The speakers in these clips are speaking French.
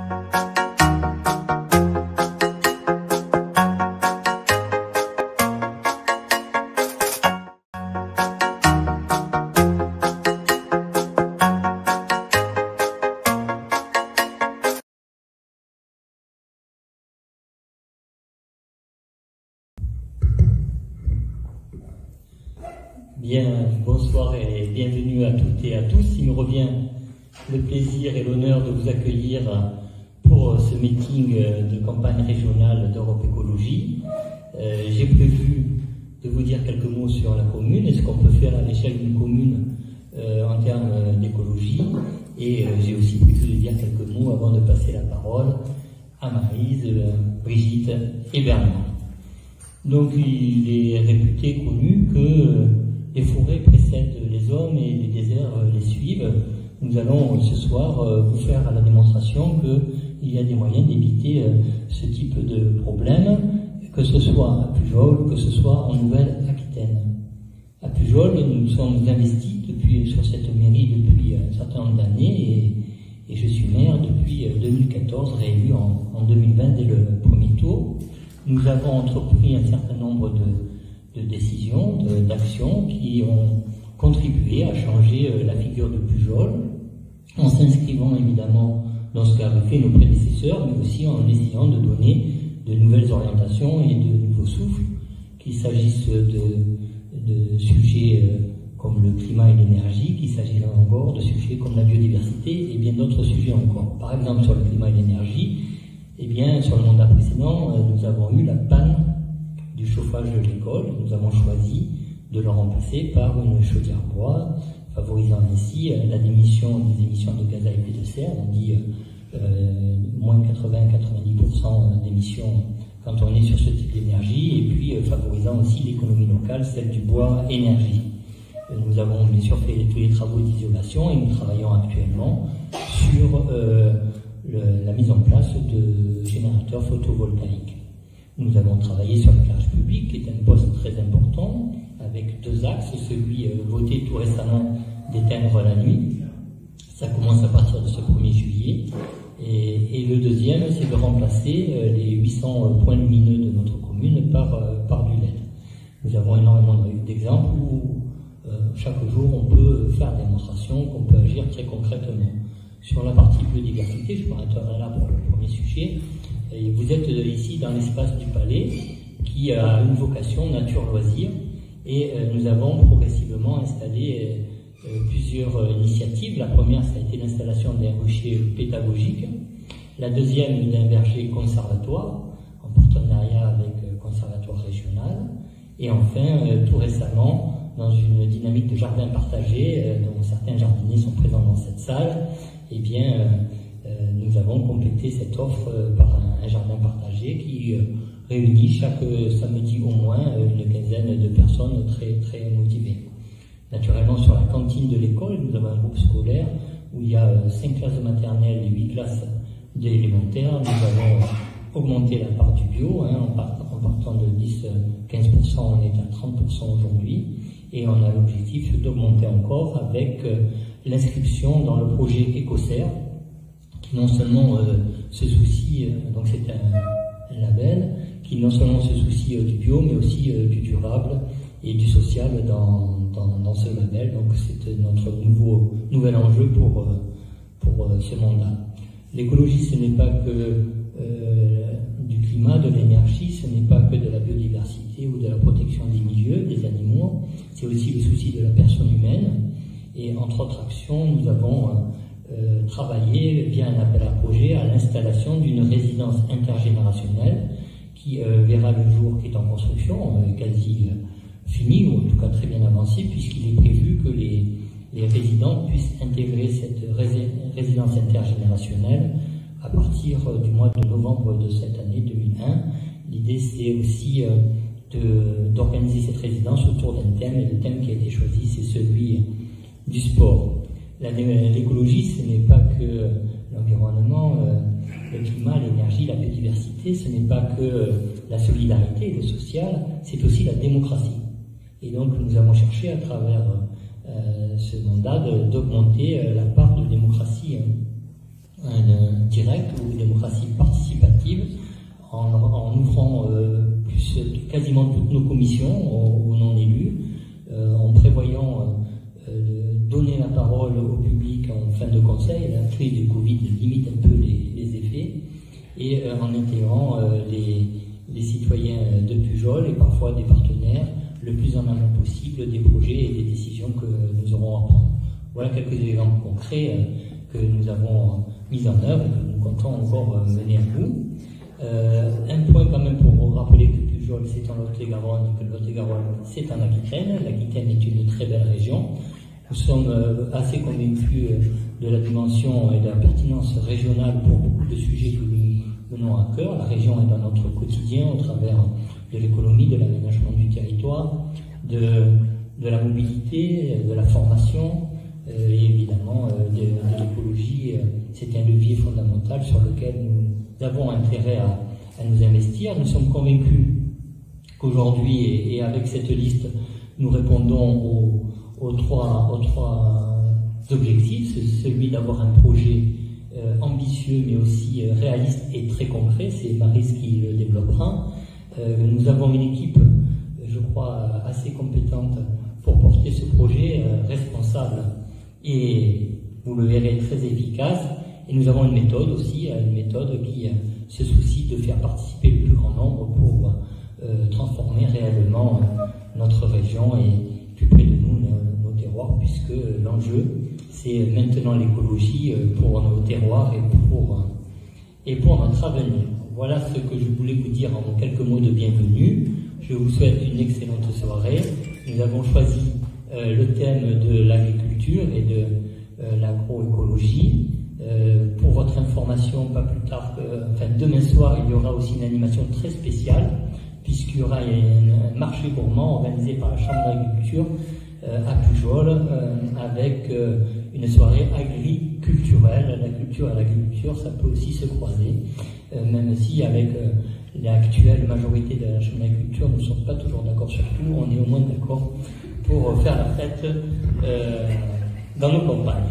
Bien, bonsoir et bienvenue à toutes et à tous. Il me revient le plaisir et l'honneur de vous accueillir pour ce meeting de campagne régionale d'Europe Écologie. J'ai prévu de vous dire quelques mots sur la commune et ce qu'on peut faire à l'échelle d'une commune en termes d'écologie. Et j'ai aussi prévu de dire quelques mots avant de passer la parole à Maryse, Brigitte et Bernard. Donc il est réputé, connu que les forêts précèdent les hommes et les déserts les suivent. Nous allons ce soir vous faire la démonstration qu'il y a des moyens d'éviter ce type de problème, que ce soit à Pujol ou que ce soit en Nouvelle-Aquitaine. À Pujol, nous sommes investis sur cette mairie depuis un certain nombre d'années et je suis maire depuis 2014, réélu en 2020 dès le premier tour. Nous avons entrepris un certain nombre de décisions, d'actions qui ont contribué à changer la figure de Pujol, en s'inscrivant évidemment dans ce qu'avaient fait nos prédécesseurs, mais aussi en essayant de donner de nouvelles orientations et de nouveaux souffles, qu'il s'agisse de sujets comme le climat et l'énergie, qu'il s'agisse là encore de sujets comme la biodiversité et bien d'autres sujets encore. Par exemple, sur le climat et l'énergie, eh bien, sur le mandat précédent, nous avons eu la panne du chauffage de l'école. Nous avons choisi de le remplacer par une chaudière bois, favorisant ainsi la diminution des émissions de gaz à effet de serre. On dit moins 80-90% d'émissions quand on est sur ce type d'énergie, et puis favorisant aussi l'économie locale, celle du bois énergie. Nous avons bien sûr fait tous les travaux d'isolation et nous travaillons actuellement sur la mise en place de générateurs photovoltaïques. Nous avons travaillé sur l'éclairage public, qui est un poste très important, avec deux axes. Celui voté tout récemment d'éteindre la nuit. Ça commence à partir de ce 1er juillet. Et le deuxième, c'est de remplacer les 800 points lumineux de notre commune par du LED. Nous avons énormément d'exemples où chaque jour on peut faire des démonstrations, qu'on peut agir très concrètement. Sur la partie biodiversité, je m'arrêterai là pour le premier sujet. Et vous êtes ici dans l'espace du Palais qui a une vocation nature-loisir et nous avons progressivement installé plusieurs initiatives. La première, ça a été l'installation d'un rucher pédagogique. La deuxième, d'un verger conservatoire en partenariat avec le conservatoire régional. Et enfin, tout récemment, dans une dynamique de jardin partagé, dont certains jardiniers sont présents dans cette salle, eh bien, nous avons complété cette offre par un jardin partagé qui réunit chaque samedi au moins une quinzaine de personnes très motivées. Naturellement, sur la cantine de l'école, nous avons un groupe scolaire où il y a 5 classes maternelles et 8 classes d'élémentaire. Nous avons augmenté la part du bio, en partant de 10-15%, on est à 30% aujourd'hui, et on a l'objectif d'augmenter encore avec l'inscription dans le projet EcoSerre, qui non seulement se soucie, donc c'est un label, qui non seulement se soucie du bio, mais aussi du durable et du social dans ce label. Donc c'est notre nouvel enjeu pour ce mandat. L'écologie, ce n'est pas que du climat, de l'énergie, ce n'est pas que de la biodiversité ou de la protection des milieux, des animaux, c'est aussi le souci de la personne humaine. Et entre autres actions, nous avons travaillé via un appel à projet à l'installation d'une résidence intergénérationnelle qui verra le jour, qui est en construction, quasi fini, ou en tout cas très bien avancé, puisqu'il est prévu que les résidents puissent intégrer cette résidence intergénérationnelle à partir du mois de novembre de cette année 2001. L'idée, c'est aussi d'organiser cette résidence autour d'un thème, et le thème qui a été choisi, c'est celui du sport. L'écologie, ce n'est pas que l'environnement, le climat, l'énergie, la biodiversité, ce n'est pas que la solidarité, le social, c'est aussi la démocratie. Et donc nous avons cherché à travers ce mandat d'augmenter la part de démocratie directe ou en ouvrant quasiment toutes nos commissions aux non-élus, en prévoyant donner la parole au public en fin de conseil. La crise du Covid limite un peu les effets, et en intégrant les citoyens de Pujol et parfois des partenaires le plus en amont possible des projets et des décisions que nous aurons à prendre. Voilà quelques exemples concrets que nous avons mis en œuvre et que nous comptons encore mener à bout. Un point quand même pour vous rappeler que Pujol c'est en Lot-et-Garonne et que le Lot-et-Garonne c'est en Aquitaine. L'Aquitaine est une très belle région. Nous sommes assez convaincus de la dimension et de la pertinence régionale pour beaucoup de sujets que nous menons à cœur. La région est dans notre quotidien au travers de l'économie, de l'aménagement du territoire, de la mobilité, de la formation et évidemment de l'écologie. C'est un levier fondamental sur lequel nous avons intérêt à nous investir. Nous sommes convaincus qu'aujourd'hui, et avec cette liste, nous répondons aux trois objectifs. C'est celui d'avoir un projet ambitieux mais aussi réaliste et très concret. C'est Maryse qui le développera. Nous avons une équipe, je crois, assez compétente pour porter ce projet, responsable et, vous le verrez, très efficace. Et nous avons une méthode aussi, une méthode qui se soucie de faire participer le plus grand nombre pour transformer réellement notre région et plus près de nous, nos terroirs, puisque l'enjeu, c'est maintenant l'écologie pour nos terroirs et pour notre avenir. Voilà ce que je voulais vous dire en quelques mots de bienvenue. Je vous souhaite une excellente soirée. Nous avons choisi le thème de l'agriculture et de l'agroécologie. Pour votre information, pas plus tard que demain soir, il y aura aussi une animation très spéciale, puisqu'il y aura un marché gourmand organisé par la Chambre d'agriculture à Pujol, avec une soirée agriculturelle. La culture et l'agriculture, ça peut aussi se croiser, même si avec l'actuelle majorité de la Chambre d'agriculture, nous ne sommes pas toujours d'accord sur tout. On est au moins d'accord pour faire la fête dans nos campagnes.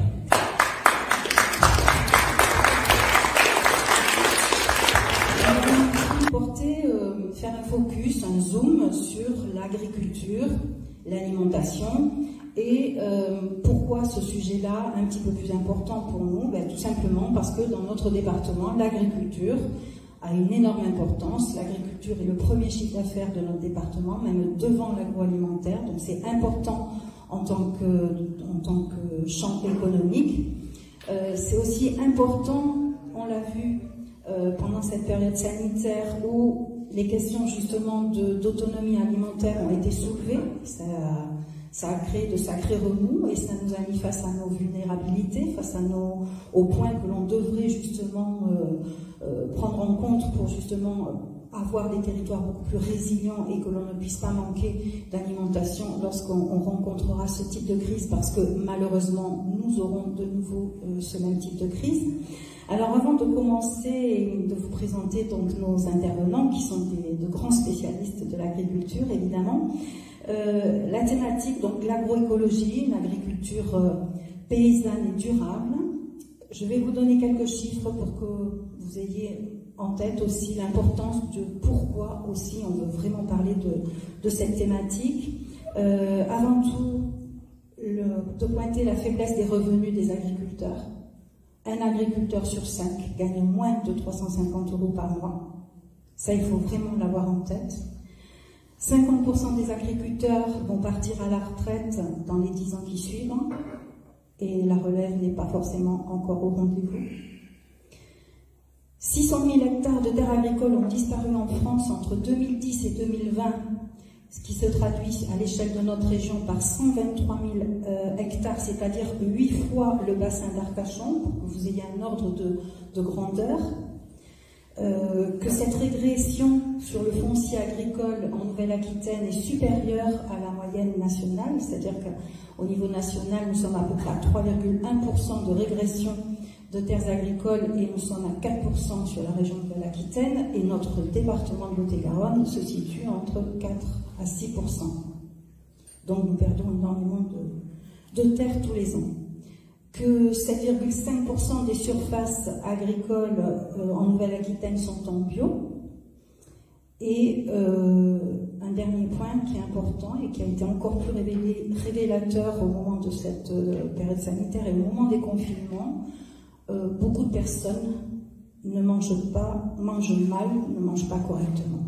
Faire un focus, un zoom sur l'agriculture, l'alimentation et pourquoi ce sujet-là un petit peu plus important pour nous? Tout simplement parce que dans notre département, l'agriculture a une énorme importance. L'agriculture est le premier chiffre d'affaires de notre département, même devant l'agroalimentaire, donc c'est important en tant que champ économique. C'est aussi important, on l'a vu pendant cette période sanitaire où les questions justement d'autonomie alimentaire ont été soulevées. Ça a créé de sacrés remous et ça nous a mis face à nos vulnérabilités, face à aux points que l'on devrait justement prendre en compte pour justement avoir des territoires beaucoup plus résilients et que l'on ne puisse pas manquer d'alimentation lorsqu'on rencontrera ce type de crise, parce que malheureusement nous aurons de nouveau ce même type de crise. Alors avant de commencer et de vous présenter donc nos intervenants qui sont de grands spécialistes de l'agriculture évidemment, la thématique donc l'agroécologie, une agriculture paysanne et durable. Je vais vous donner quelques chiffres pour que vous ayez en tête aussi l'importance de pourquoi aussi on veut vraiment parler de cette thématique. Avant tout, de pointer la faiblesse des revenus des agriculteurs. Un agriculteur sur 5 gagne moins de 350 € par mois. Ça, il faut vraiment l'avoir en tête. 50% des agriculteurs vont partir à la retraite dans les 10 ans qui suivent et la relève n'est pas forcément encore au rendez-vous. 600 000 hectares de terres agricoles ont disparu en France entre 2010 et 2020, ce qui se traduit à l'échelle de notre région par 123 000 hectares, c'est-à-dire 8 fois le bassin d'Arcachon, pour que vous ayez un ordre de grandeur. Que cette régression sur le foncier agricole en Nouvelle-Aquitaine est supérieure à la moyenne nationale, c'est-à-dire qu'au niveau national, nous sommes à peu près à 3,1% de régression de terres agricoles et nous sommes à 4% sur la région de Nouvelle-Aquitaine, et notre département de Lot-et-Garonne se situe entre 4 à 6%. Donc nous perdons énormément de terres tous les ans. Que 7,5% des surfaces agricoles en Nouvelle-Aquitaine sont en bio, Et un dernier point qui est important et qui a été encore plus révélateur au moment de cette période sanitaire et au moment des confinements, beaucoup de personnes ne mangent pas, mangent mal, ne mangent pas correctement.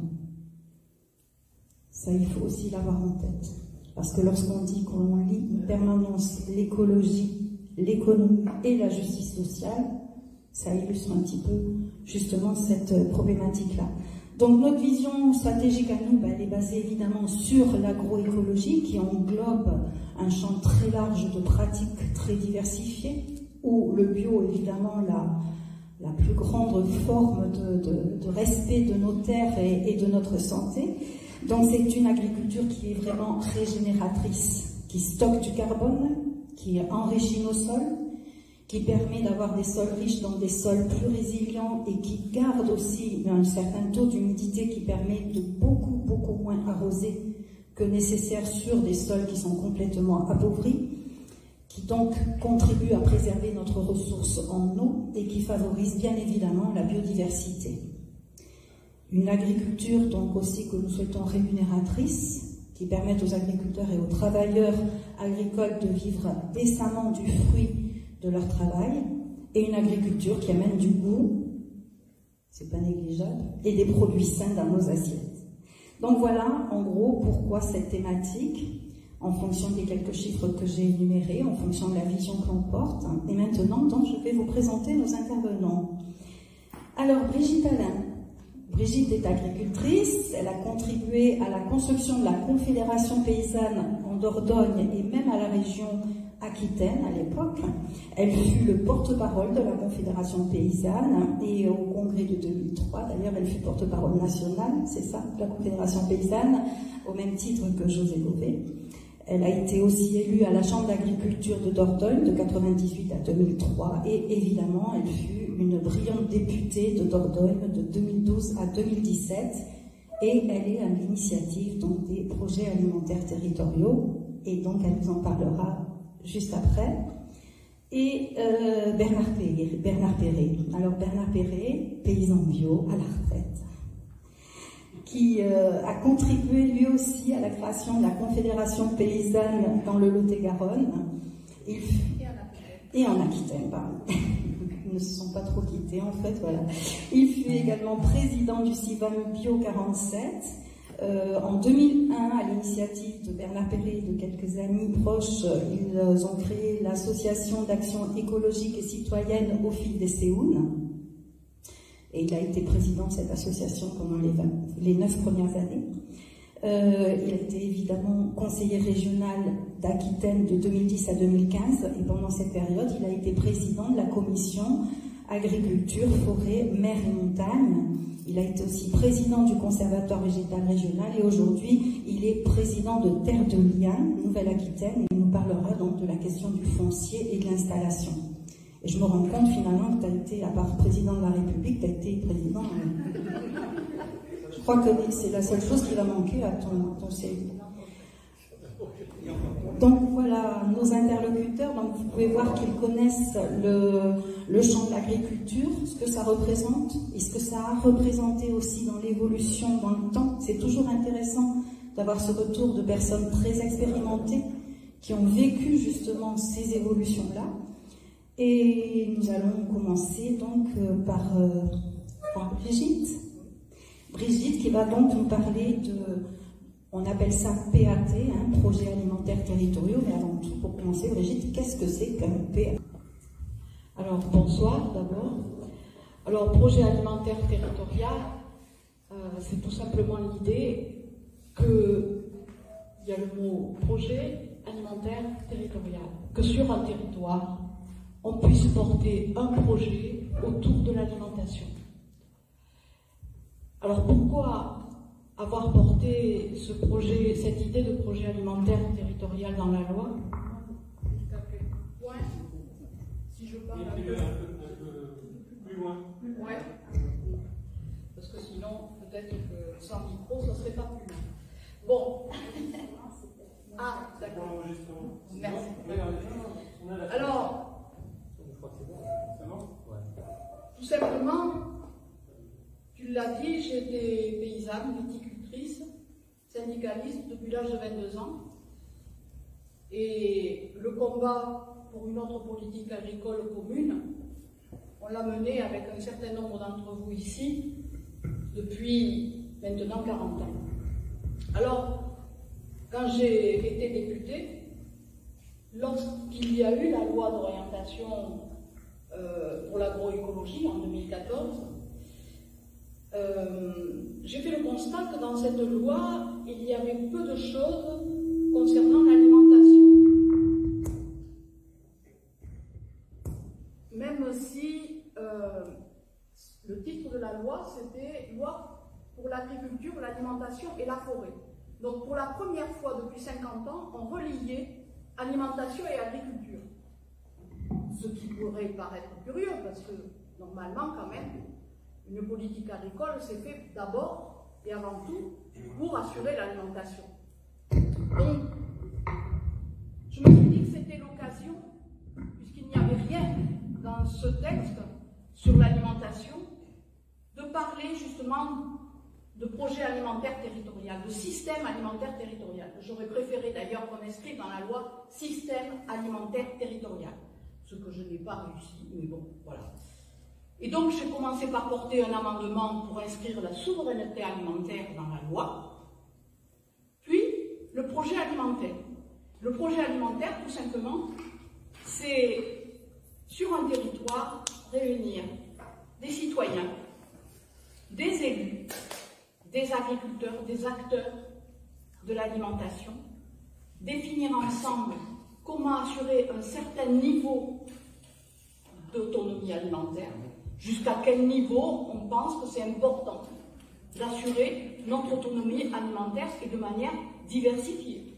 Ça, il faut aussi l'avoir en tête. Parce que lorsqu'on dit qu'on lit en permanence l'écologie, l'économie et la justice sociale, ça illustre un petit peu justement cette problématique-là. Donc notre vision stratégique à nous, elle est basée évidemment sur l'agroécologie qui englobe un champ très large de pratiques très diversifiées, où le bio évidemment la plus grande forme de respect de nos terres et de notre santé. Donc c'est une agriculture qui est vraiment régénératrice, qui stocke du carbone, qui enrichit nos sols, qui permet d'avoir des sols riches dans des sols plus résilients et qui garde aussi un certain taux d'humidité qui permet de beaucoup moins arroser que nécessaire sur des sols qui sont complètement appauvris, qui donc contribuent à préserver notre ressource en eau et qui favorise bien évidemment la biodiversité. Une agriculture donc aussi que nous souhaitons rémunératrice, qui permette aux agriculteurs et aux travailleurs agricoles de vivre décemment du fruit de leur travail, et une agriculture qui amène du goût, c'est pas négligeable, et des produits sains dans nos assiettes. Donc voilà, en gros, pourquoi cette thématique, en fonction des quelques chiffres que j'ai énumérés, en fonction de la vision que l'on porte. Et maintenant, donc, je vais vous présenter nos intervenants. Alors, Brigitte Alain. Brigitte est agricultrice, elle a contribué à la construction de la Confédération paysanne en Dordogne et même à la région Aquitaine à l'époque. Elle fut le porte-parole de la Confédération paysanne et au congrès de 2003, d'ailleurs, elle fut porte-parole nationale, c'est ça, de la Confédération paysanne, au même titre que José Bové. Elle a été aussi élue à la Chambre d'agriculture de Dordogne de 1998 à 2003 et évidemment, elle fut une brillante députée de Dordogne de 2012 à 2017 et elle est à l'initiative donc des projets alimentaires territoriaux et donc elle nous en parlera juste après. Et Bernard Perret. Alors Bernard Perret, paysan bio à la retraite, qui a contribué lui aussi à la création de la Confédération paysanne dans le Lot-et-Garonne. Et en Aquitaine, pardon. Ils ne se sont pas trop quittés en fait, voilà. Il fut également président du CIVAM Bio 47. En 2001, à l'initiative de Bernard Perret et de quelques amis proches, ils ont créé l'association d'action écologique et citoyenne au fil des Séounes. Et il a été président de cette association pendant les 9 premières années. Il a été évidemment conseiller régional d'Aquitaine de 2010 à 2015 et pendant cette période, il a été président de la commission agriculture, forêt, mer et montagne. Il a été aussi président du conservatoire végétal régional et aujourd'hui, il est président de Terre de Liens, Nouvelle-Aquitaine, et il nous parlera donc de la question du foncier et de l'installation. Et je me rends compte finalement que tu as été, à part président de la République, tu as été président. Je crois que c'est la seule chose qui va manquer à ton CV. Donc voilà nos interlocuteurs. Donc vous pouvez voir qu'ils connaissent le champ de l'agriculture, ce que ça représente et ce que ça a représenté aussi dans l'évolution dans le temps. C'est toujours intéressant d'avoir ce retour de personnes très expérimentées qui ont vécu justement ces évolutions-là. Et nous allons commencer donc par Brigitte. Brigitte qui va donc nous parler de, on appelle ça PAT, Projet alimentaire territoriaux, mais avant tout, pour commencer, Brigitte, qu'est-ce que c'est qu'un PAT? Alors, bonsoir d'abord. Alors, projet alimentaire territorial, c'est tout simplement l'idée qu'il y a le mot projet alimentaire territorial, que sur un territoire, on puisse porter un projet autour de l'alimentation. Alors pourquoi avoir porté ce projet, cette idée de projet alimentaire territorial dans la loi? Si je parle un peu plus loin. Ouais. Parce que sinon, peut-être que sans micro, ça ne serait pas plus loin. Bon. Ah, d'accord. Merci. Alors, tout simplement, tu il l'a dit, j'étais paysanne, viticultrice, syndicaliste depuis l'âge de 22 ans. Et le combat pour une autre politique agricole commune, on l'a mené avec un certain nombre d'entre vous ici depuis maintenant 40 ans. Alors, quand j'ai été députée, lorsqu'il y a eu la loi d'orientation pour l'agroécologie en 2014, j'ai fait le constat que dans cette loi, il y avait peu de choses concernant l'alimentation. Même si le titre de la loi, c'était « Loi pour l'agriculture, l'alimentation et la forêt ». Donc pour la première fois depuis 50 ans, on reliait alimentation et agriculture. Ce qui pourrait paraître curieux, parce que normalement quand même, une politique agricole s'est faite d'abord et avant tout pour assurer l'alimentation. Donc, je me suis dit que c'était l'occasion, puisqu'il n'y avait rien dans ce texte sur l'alimentation, de parler justement de projet alimentaire territorial, de système alimentaire territorial. J'aurais préféré d'ailleurs qu'on inscrive dans la loi système alimentaire territorial, ce que je n'ai pas réussi, mais bon, voilà. Et donc j'ai commencé par porter un amendement pour inscrire la souveraineté alimentaire dans la loi, puis le projet alimentaire. Le projet alimentaire, tout simplement, c'est sur un territoire réunir des citoyens, des élus, des agriculteurs, des acteurs de l'alimentation, définir ensemble comment assurer un certain niveau d'autonomie alimentaire, jusqu'à quel niveau on pense que c'est important d'assurer notre autonomie alimentaire et de manière diversifiée,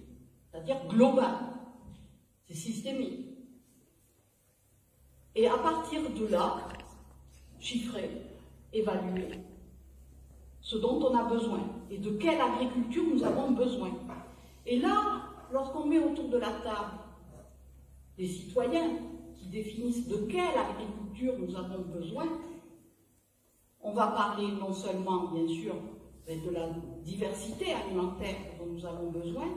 c'est-à-dire globale, c'est systémique. Et à partir de là, chiffrer, évaluer ce dont on a besoin et de quelle agriculture nous avons besoin. Et là, lorsqu'on met autour de la table des citoyens qui définissent de quelle agriculture nous avons besoin, on va parler non seulement, bien sûr, de la diversité alimentaire dont nous avons besoin,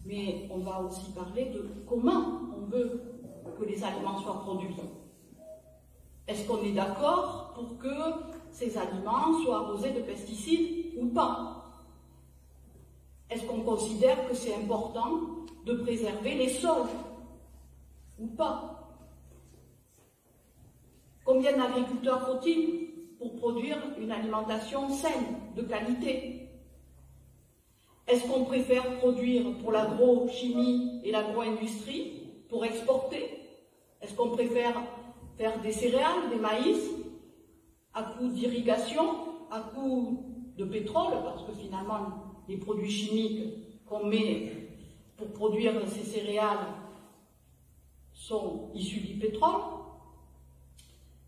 mais on va aussi parler de comment on veut que les aliments soient produits. Est-ce qu'on est d'accord pour que ces aliments soient arrosés de pesticides ou pas? Est-ce qu'on considère que c'est important de préserver les sols ou pas? Combien d'agriculteurs faut-il pour produire une alimentation saine, de qualité? Est-ce qu'on préfère produire pour l'agrochimie et l'agro-industrie pour exporter? Est-ce qu'on préfère faire des céréales, des maïs, à coût d'irrigation, à coût de pétrole, parce que finalement, les produits chimiques qu'on met pour produire ces céréales sont issus du pétrole?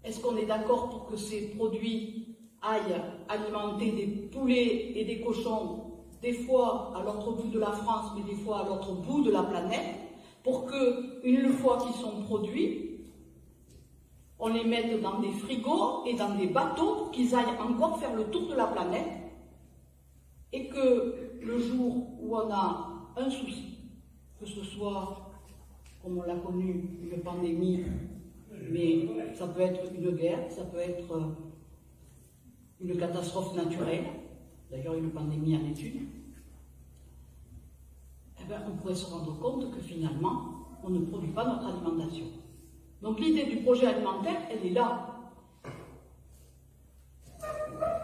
Est-ce qu'on est d'accord pour que ces produits aillent alimenter des poulets et des cochons, des fois à l'autre bout de la France, mais des fois à l'autre bout de la planète, pour que, une fois qu'ils sont produits, on les mette dans des frigos et dans des bateaux pour qu'ils aillent encore faire le tour de la planète, et que le jour où on a un souci, que ce soit, comme on l'a connu, une pandémie, mais ça peut être une guerre, ça peut être une catastrophe naturelle, d'ailleurs une pandémie en étude, eh bien, on pourrait se rendre compte que finalement, on ne produit pas notre alimentation. Donc l'idée du projet alimentaire, elle est là.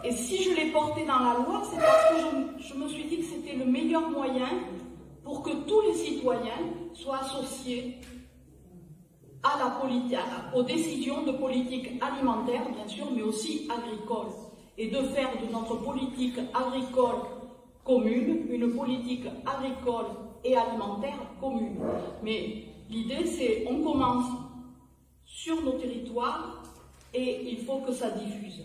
Et si je l'ai porté dans la loi, c'est parce que je me suis dit que c'était le meilleur moyen pour que tous les citoyens soient associés à la politique, aux décisions de politique alimentaire, bien sûr, mais aussi agricole. Et de faire de notre politique agricole commune une politique agricole et alimentaire commune. Mais l'idée, c'est on commence sur nos territoires et il faut que ça diffuse.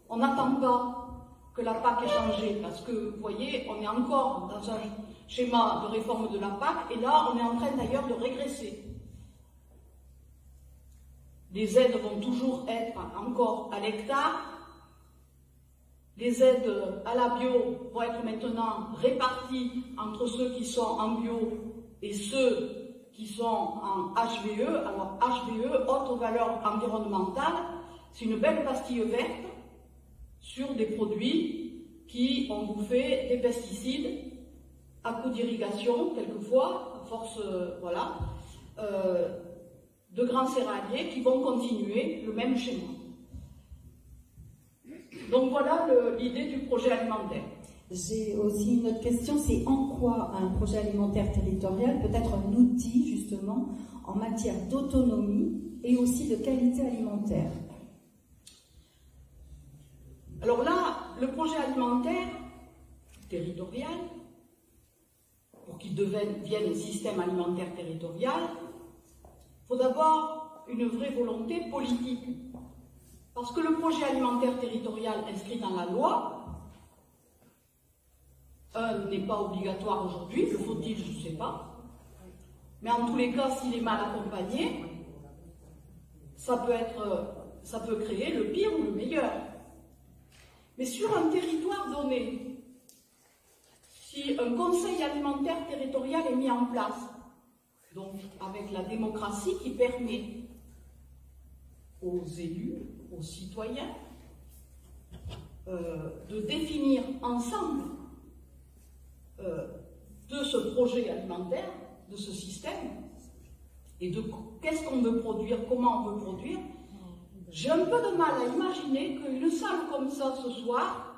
On n'attend pas que la PAC ait changé parce que, vous voyez, on est encore dans un schéma de réforme de la PAC et là, on est en train d'ailleurs de régresser. Les aides vont toujours être encore à l'hectare. les aides à la bio vont être maintenant réparties entre ceux qui sont en bio et ceux qui sont en HVE. Alors HVE, haute valeur environnementale, c'est une belle pastille verte sur des produits qui ont bouffé des pesticides à coup d'irrigation, quelquefois, à force voilà, de grands céréaliers qui vont continuer le même schéma. Donc voilà l'idée du projet alimentaire. J'ai aussi une autre question, c'est en quoi un projet alimentaire territorial peut être un outil justement en matière d'autonomie et aussi de qualité alimentaire? Alors là, le projet alimentaire territorial, pour qu'il devienne un système alimentaire territorial, il faut d'abord une vraie volonté politique. Parce que le projet alimentaire territorial inscrit dans la loi, n'est pas obligatoire aujourd'hui, le faut-il, je ne sais pas. Mais en tous les cas, s'il est mal accompagné, ça peut créer le pire ou le meilleur. Mais sur un territoire donné, si un conseil alimentaire territorial est mis en place, donc avec la démocratie qui permet aux élus, aux citoyens, de définir ensemble de ce projet alimentaire, de ce système, et de qu'est-ce qu'on veut produire, comment on veut produire, j'ai un peu de mal à imaginer qu'une salle comme ça ce soir,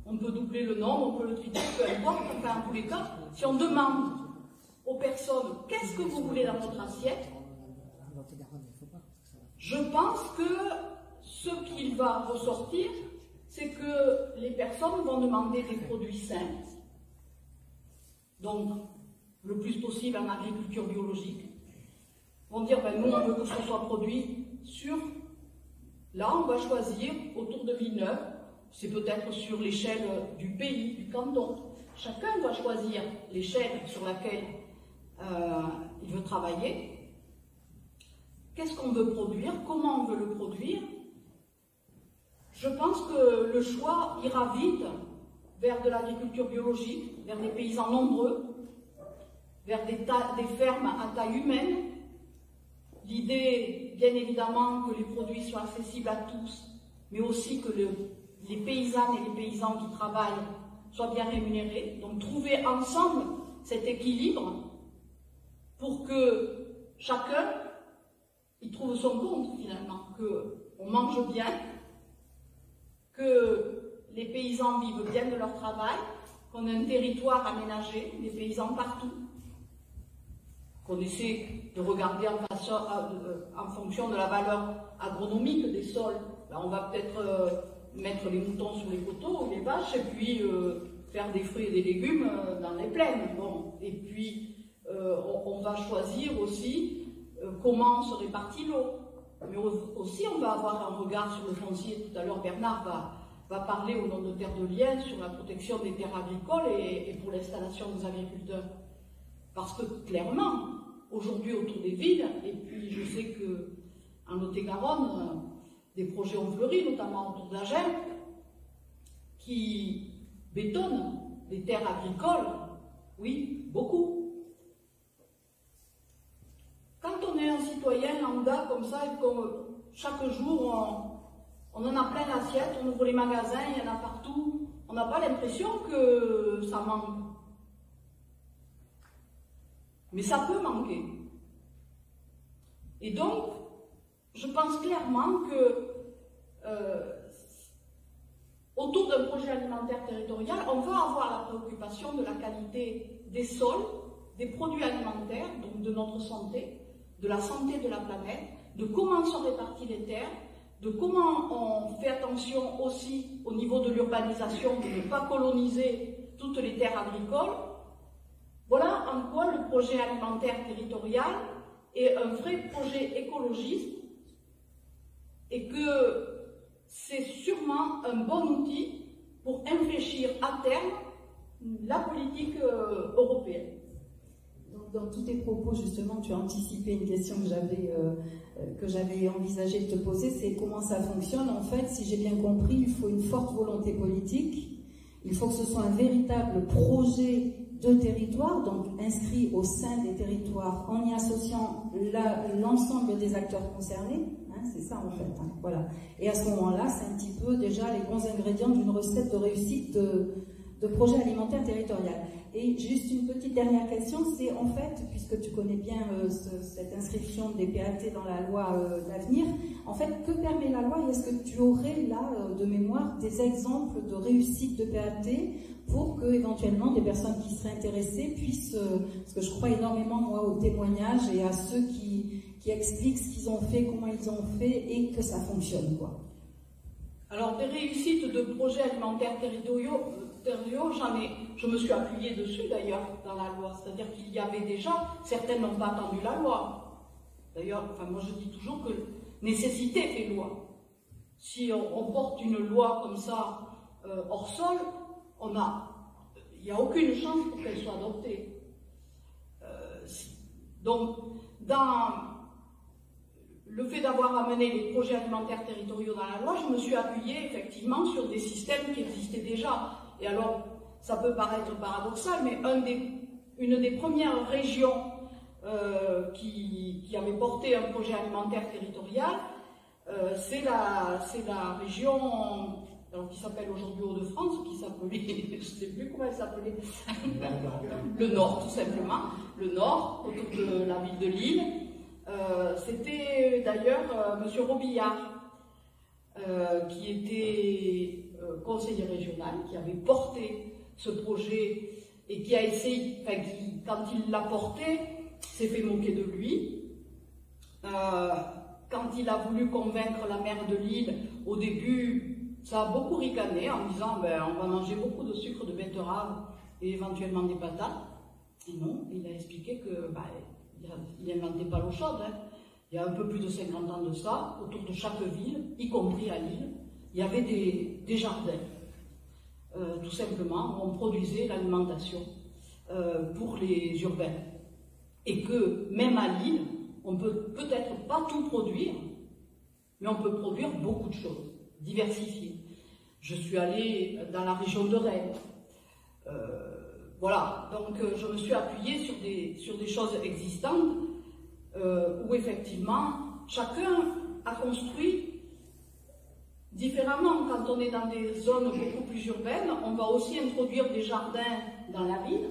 on peut doubler le nombre, on peut le tripler, peu importe, enfin en tous les cas, si on demande aux personnes qu'est-ce que vous voulez dans votre assiette, je pense que ce qu'il va ressortir, c'est que les personnes vont demander des produits sains, donc le plus possible en agriculture biologique, vont dire ben, nous on veut que ce soit produit sur, là on va choisir autour de Villeneuve, c'est peut-être sur l'échelle du pays, du canton, chacun va choisir l'échelle sur laquelle il veut travailler, qu'est-ce qu'on veut produire, comment on veut le produire. Je pense que le choix ira vite vers de l'agriculture biologique, vers des paysans nombreux, vers des fermes à taille humaine. L'idée, bien évidemment, que les produits soient accessibles à tous, mais aussi que les paysannes et les paysans qui travaillent soient bien rémunérés. Donc trouver ensemble cet équilibre pour que chacun y trouve son compte finalement, qu'on mange bien, que les paysans vivent bien de leur travail, qu'on a un territoire aménagé, des paysans partout, qu'on essaie de regarder en fonction de la valeur agronomique des sols. Là, on va peut-être mettre les moutons sur les poteaux, les vaches, et puis faire des fruits et des légumes dans les plaines. Bon. Et puis, on va choisir aussi comment se répartit l'eau. Mais aussi, on va avoir un regard sur le foncier. Tout à l'heure, Bernard va parler au nom de Terre de Liens sur la protection des terres agricoles et pour l'installation des agriculteurs. Parce que, clairement, aujourd'hui, autour des villes, et puis je sais qu'en Lot-et-Garonne, des projets ont fleuri, notamment autour d'Agen, qui bétonnent les terres agricoles, oui, beaucoup. Quand on est un citoyen lambda comme ça, et que chaque jour on en a plein l'assiette, on ouvre les magasins, il y en a partout, on n'a pas l'impression que ça manque. Mais ça peut manquer. Et donc, je pense clairement que autour d'un projet alimentaire territorial, on va avoir la préoccupation de la qualité des sols, des produits alimentaires, donc de notre santé, de la santé de la planète, de comment sont réparties les terres, de comment on fait attention aussi au niveau de l'urbanisation, de ne pas coloniser toutes les terres agricoles. Voilà en quoi le projet alimentaire territorial est un vrai projet écologiste et que c'est sûrement un bon outil pour infléchir à terme la politique européenne. Donc, dans tous tes propos, justement, tu as anticipé une question que j'avais envisagé de te poser, c'est comment ça fonctionne. En fait, si j'ai bien compris, il faut une forte volonté politique, il faut que ce soit un véritable projet de territoire, donc inscrit au sein des territoires, en y associant l'ensemble des acteurs concernés, hein, c'est ça en fait, hein, voilà. Et à ce moment-là, c'est un petit peu déjà les bons ingrédients d'une recette de réussite de projet alimentaire territorial. Et juste une petite dernière question, c'est en fait, puisque tu connais bien cette inscription des PAT dans la loi d'avenir, en fait, que permet la loi et est-ce que tu aurais là, de mémoire, des exemples de réussite de PAT pour que éventuellement des personnes qui seraient intéressées puissent, parce que je crois énormément moi aux témoignages et à ceux qui expliquent ce qu'ils ont fait, comment ils ont fait et que ça fonctionne, quoi. Alors des réussites de projets alimentaires territoriaux, je me suis appuyée dessus d'ailleurs dans la loi, c'est-à-dire qu'il y avait déjà, certaines n'ont pas attendu la loi. D'ailleurs, enfin, moi je dis toujours que nécessité fait loi. Si on porte une loi comme ça hors sol, il n'y a aucune chance pour qu'elle soit adoptée. Donc, dans le fait d'avoir amené les projets alimentaires territoriaux dans la loi, je me suis appuyée effectivement sur des systèmes qui existaient déjà. Et alors, ça peut paraître paradoxal, mais une des premières régions qui avait porté un projet alimentaire territorial, c'est la région qui s'appelle aujourd'hui Hauts-de-France, qui s'appelait, je ne sais plus comment elle s'appelait, le Nord tout simplement, le Nord, autour de la ville de Lille. C'était d'ailleurs M. Robillard, qui était conseiller régional, qui avait porté ce projet et qui a essayé, enfin, quand il l'a porté, s'est fait moquer de lui. Quand il a voulu convaincre la maire de Lille, au début, ça a beaucoup ricané en disant ben, on va manger beaucoup de sucre de betterave et éventuellement des patates. Et non, il a expliqué que ben, il n'inventait pas l'eau chaude. Hein. Il y a un peu plus de 50 ans de ça, autour de chaque ville, y compris à Lille, il y avait des jardins, tout simplement, où on produisait l'alimentation pour les urbains. Et que même à Lille, on peut peut-être pas tout produire, mais on peut produire beaucoup de choses, diversifiées. Je suis allée dans la région de Rennes. Voilà, donc je me suis appuyée sur des choses existantes où effectivement chacun a construit différemment. Quand on est dans des zones beaucoup plus urbaines, on va aussi introduire des jardins dans la ville.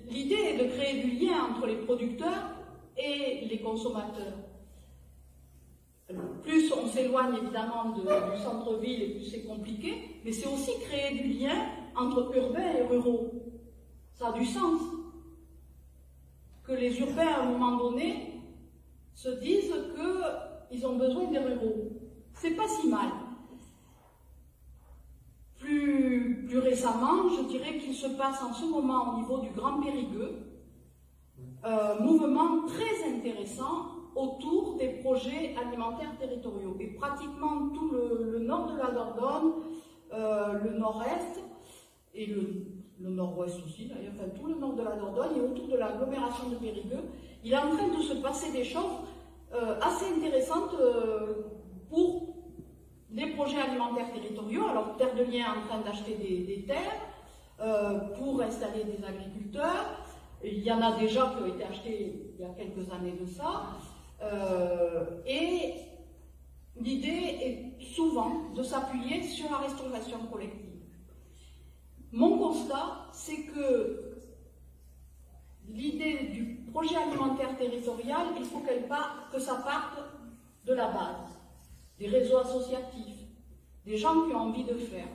L'idée est de créer du lien entre les producteurs et les consommateurs. Plus on s'éloigne évidemment du centre-ville et plus c'est compliqué, mais c'est aussi créer du lien entre urbains et ruraux. Ça a du sens. Que les urbains, à un moment donné, se disent qu'ils ont besoin des ruraux. C'est pas si mal. Plus récemment, je dirais qu'il se passe en ce moment au niveau du Grand Périgueux un mouvement très intéressant autour des projets alimentaires territoriaux. Et pratiquement tout le nord de la Dordogne, le nord-est et le nord-ouest aussi, d'ailleurs, enfin tout le nord de la Dordogne et autour de l'agglomération de Périgueux, il est en train de se passer des choses assez intéressantes pour des projets alimentaires territoriaux. Alors, Terre de Liens est en train d'acheter des terres pour installer des agriculteurs. Il y en a déjà qui ont été achetés il y a quelques années de ça. Et l'idée est souvent de s'appuyer sur la restauration collective. Mon constat, c'est que l'idée du projet alimentaire territorial, il faut que ça parte de la base, des réseaux associatifs, des gens qui ont envie de faire.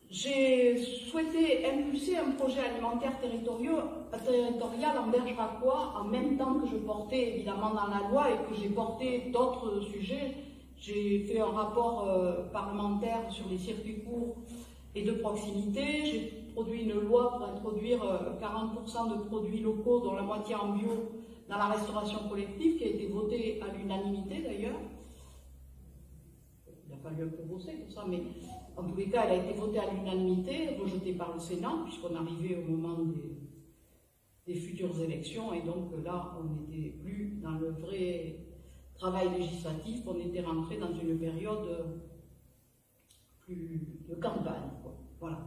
J'ai souhaité impulser un projet alimentaire territorial en Bergeracois en même temps que je portais évidemment dans la loi et que j'ai porté d'autres sujets. J'ai fait un rapport parlementaire sur les circuits courts et de proximité. J'ai produit une loi pour introduire 40% de produits locaux, dont la moitié en bio, dans la restauration collective, qui a été votée à l'unanimité d'ailleurs. Il a fallu fallu un peu bosser pour ça, mais en tous les cas, elle a été votée à l'unanimité, rejetée par le Sénat, puisqu'on arrivait au moment des futures élections, et donc là, on n'était plus dans le vrai travail législatif, on était rentré dans une période plus de campagne, quoi. Voilà.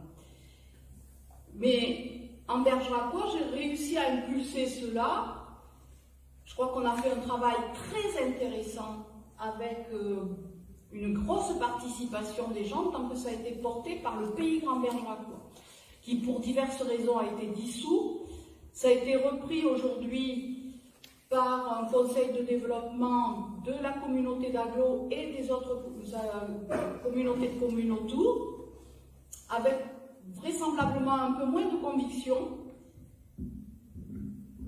Mais en Bergeracois, j'ai réussi à impulser cela. Je crois qu'on a fait un travail très intéressant avec une grosse participation des gens, tant que ça a été porté par le Pays Grand Bergeracois, qui pour diverses raisons a été dissous. Ça a été repris aujourd'hui par un conseil de développement de la communauté d'Aglo et des autres communautés de communes autour, avec vraisemblablement un peu moins de conviction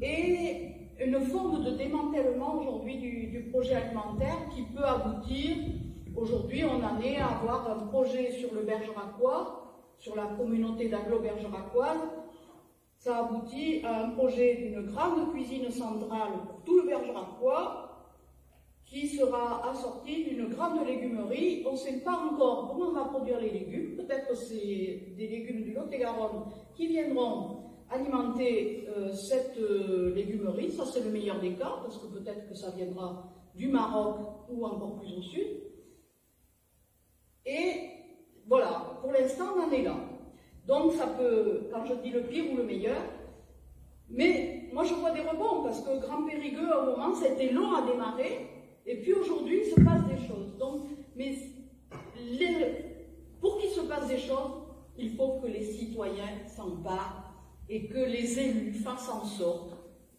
et une forme de démantèlement aujourd'hui du projet alimentaire qui peut aboutir, aujourd'hui on en est à avoir un projet sur le Bergeracois, sur la communauté d'Aglo bergeracoise. Ça aboutit à un projet d'une grande cuisine centrale pour tout le Bergeracois qui sera assorti d'une grande légumerie. On ne sait pas encore comment on va produire les légumes. Peut-être que c'est des légumes du Lot-et-Garonne qui viendront alimenter cette légumerie. Ça, c'est le meilleur des cas, parce que peut-être que ça viendra du Maroc ou encore plus au sud. Et voilà, pour l'instant, on en est là. Donc ça peut, quand je dis le pire ou le meilleur, mais moi je vois des rebonds, parce que Grand Périgueux, à un moment, ça a été long à démarrer, et puis aujourd'hui, il se passe des choses. Donc, mais pour qu'il se passe des choses, il faut que les citoyens s'emparent, et que les élus fassent en sorte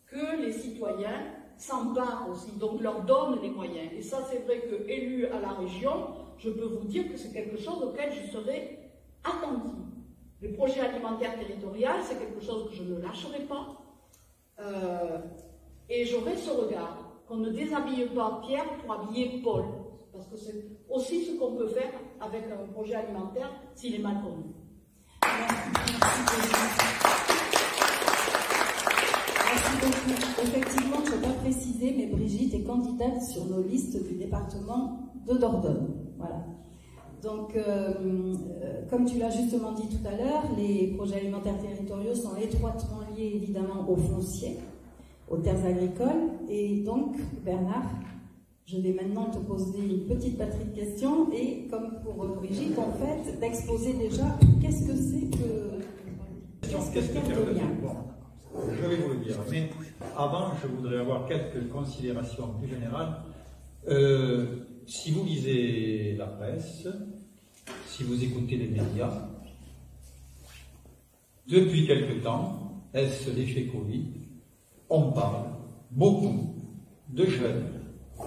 que les citoyens s'emparent aussi, donc leur donnent les moyens. Et ça, c'est vrai que, élu à la région, je peux vous dire que c'est quelque chose auquel je serai attentive. Le projet alimentaire territorial, c'est quelque chose que je ne lâcherai pas. Et j'aurai ce regard, qu'on ne déshabille pas Pierre pour habiller Paul. Parce que c'est aussi ce qu'on peut faire avec un projet alimentaire s'il est mal connu. Merci beaucoup. Effectivement, je ne vais pas préciser, mais Brigitte est candidate sur nos listes du département de Dordogne. Voilà. Donc, comme tu l'as justement dit tout à l'heure, les projets alimentaires territoriaux sont étroitement liés évidemment au foncier, aux terres agricoles. Et donc, Bernard, je vais maintenant te poser une petite batterie de questions et, comme pour Brigitte, en fait, d'exposer déjà qu'est-ce que c'est que territorial. Bon, je vais vous le dire, mais avant, je voudrais avoir quelques considérations plus générales. Si vous lisez la presse, si vous écoutez les médias, depuis quelque temps, est-ce l'effet Covid, on parle beaucoup de jeunes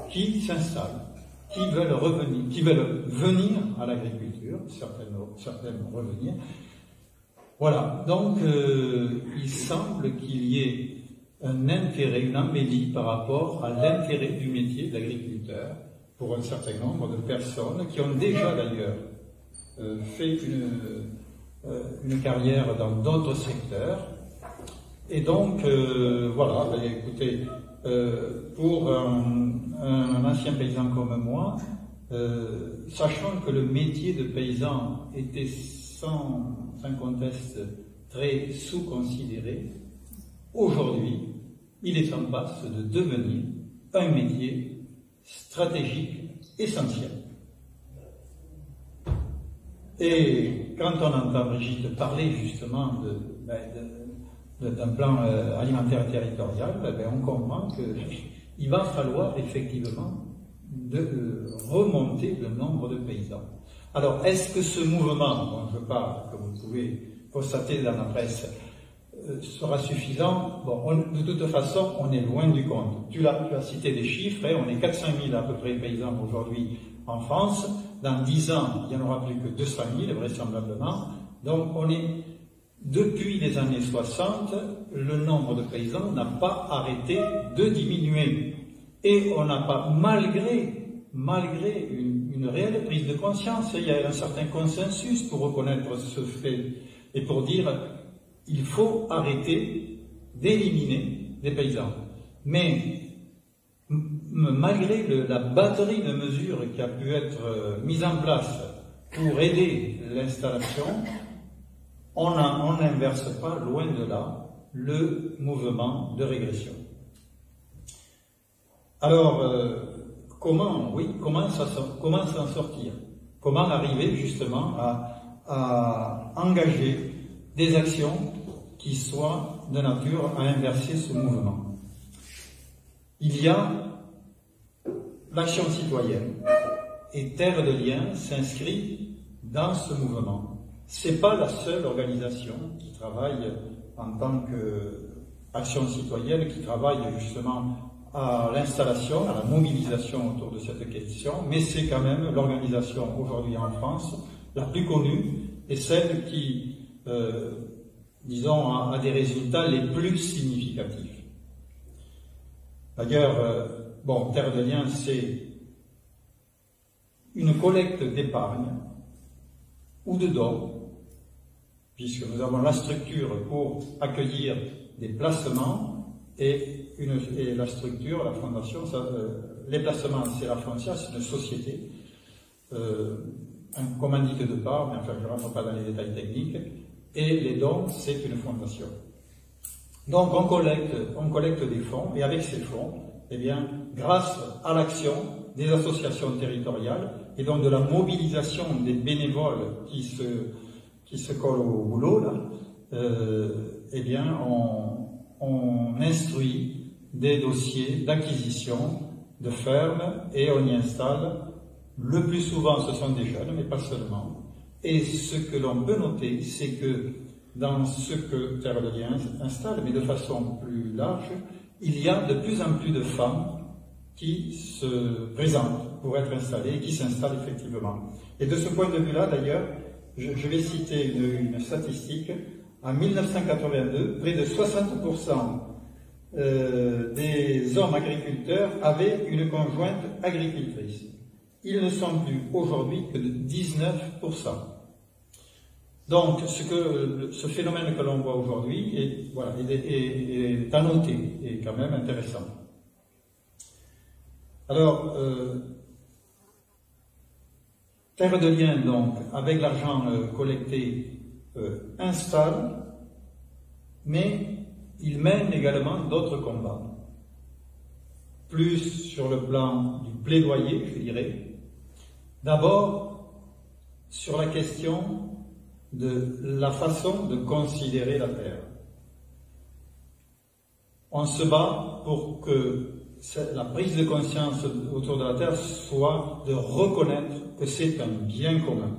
qui s'installent, qui veulent venir à l'agriculture, certaines revenir. Voilà, donc il semble qu'il y ait un intérêt, une embellie par rapport à l'intérêt du métier d'agriculteur pour un certain nombre de personnes qui ont déjà d'ailleurs fait une carrière dans d'autres secteurs. Et donc, voilà, ben, écoutez, pour un ancien paysan comme moi, sachant que le métier de paysan était sans conteste très sous-considéré, aujourd'hui, il est en passe de devenir un métier stratégique essentiel. Et quand on entend Brigitte parler justement d'un plan alimentaire territorial, on comprend qu'il va falloir effectivement remonter le nombre de paysans. Alors, est-ce que ce mouvement dont je parle, que vous pouvez constater dans la presse, sera suffisant? Bon, de toute façon, on est loin du compte. Tu as cité des chiffres, on est 400 000 à peu près paysans aujourd'hui en France. Dans 10 ans, il n'y en aura plus que 200 000, vraisemblablement. Donc, depuis les années 60, le nombre de paysans n'a pas arrêté de diminuer. Et on n'a pas, malgré une réelle prise de conscience, il y a un certain consensus pour reconnaître ce fait et pour dire il faut arrêter d'éliminer des paysans. Mais malgré la batterie de mesures qui a pu être mise en place pour aider l'installation, on n'inverse pas, loin de là, le mouvement de régression. Alors, comment s'en sortir? Comment arriver justement à engager des actions qui soient de nature à inverser ce mouvement? Il y a l'action citoyenne, et Terre de Liens s'inscrit dans ce mouvement. Ce n'est pas la seule organisation qui travaille en tant qu'action citoyenne, qui travaille justement à l'installation, à la mobilisation autour de cette question, mais c'est quand même l'organisation aujourd'hui en France la plus connue et celle qui, disons, a des résultats les plus significatifs. D'ailleurs, bon, Terre de Liens, c'est une collecte d'épargne ou de dons, puisque nous avons la structure pour accueillir des placements et la structure, la fondation, les placements, c'est la foncière, c'est une société, un commandite de part, mais enfin je ne rentre pas dans les détails techniques, et les dons, c'est une fondation. Donc on collecte des fonds, et avec ces fonds, eh bien, grâce à l'action des associations territoriales, et donc de la mobilisation des bénévoles qui se collent au boulot, là, eh bien, on instruit des dossiers d'acquisition de fermes et on y installe, le plus souvent ce sont des jeunes, mais pas seulement. Et ce que l'on peut noter, c'est que dans ce que Terre de Liens installe, mais de façon plus large, il y a de plus en plus de femmes qui se présentent pour être installées et qui s'installent effectivement. Et de ce point de vue-là, d'ailleurs, je vais citer une statistique. En 1982, près de 60% des hommes agriculteurs avaient une conjointe agricultrice. Ils ne sont plus aujourd'hui que de 19%. Donc, ce phénomène que l'on voit aujourd'hui est à noter, et quand même intéressant. Alors, Terre de Liens, donc, avec l'argent collecté, installe, mais il mène également d'autres combats. Plus sur le plan du plaidoyer, je dirais. D'abord, sur la question de la façon de considérer la Terre. On se bat pour que la prise de conscience autour de la Terre soit de reconnaître que c'est un bien commun.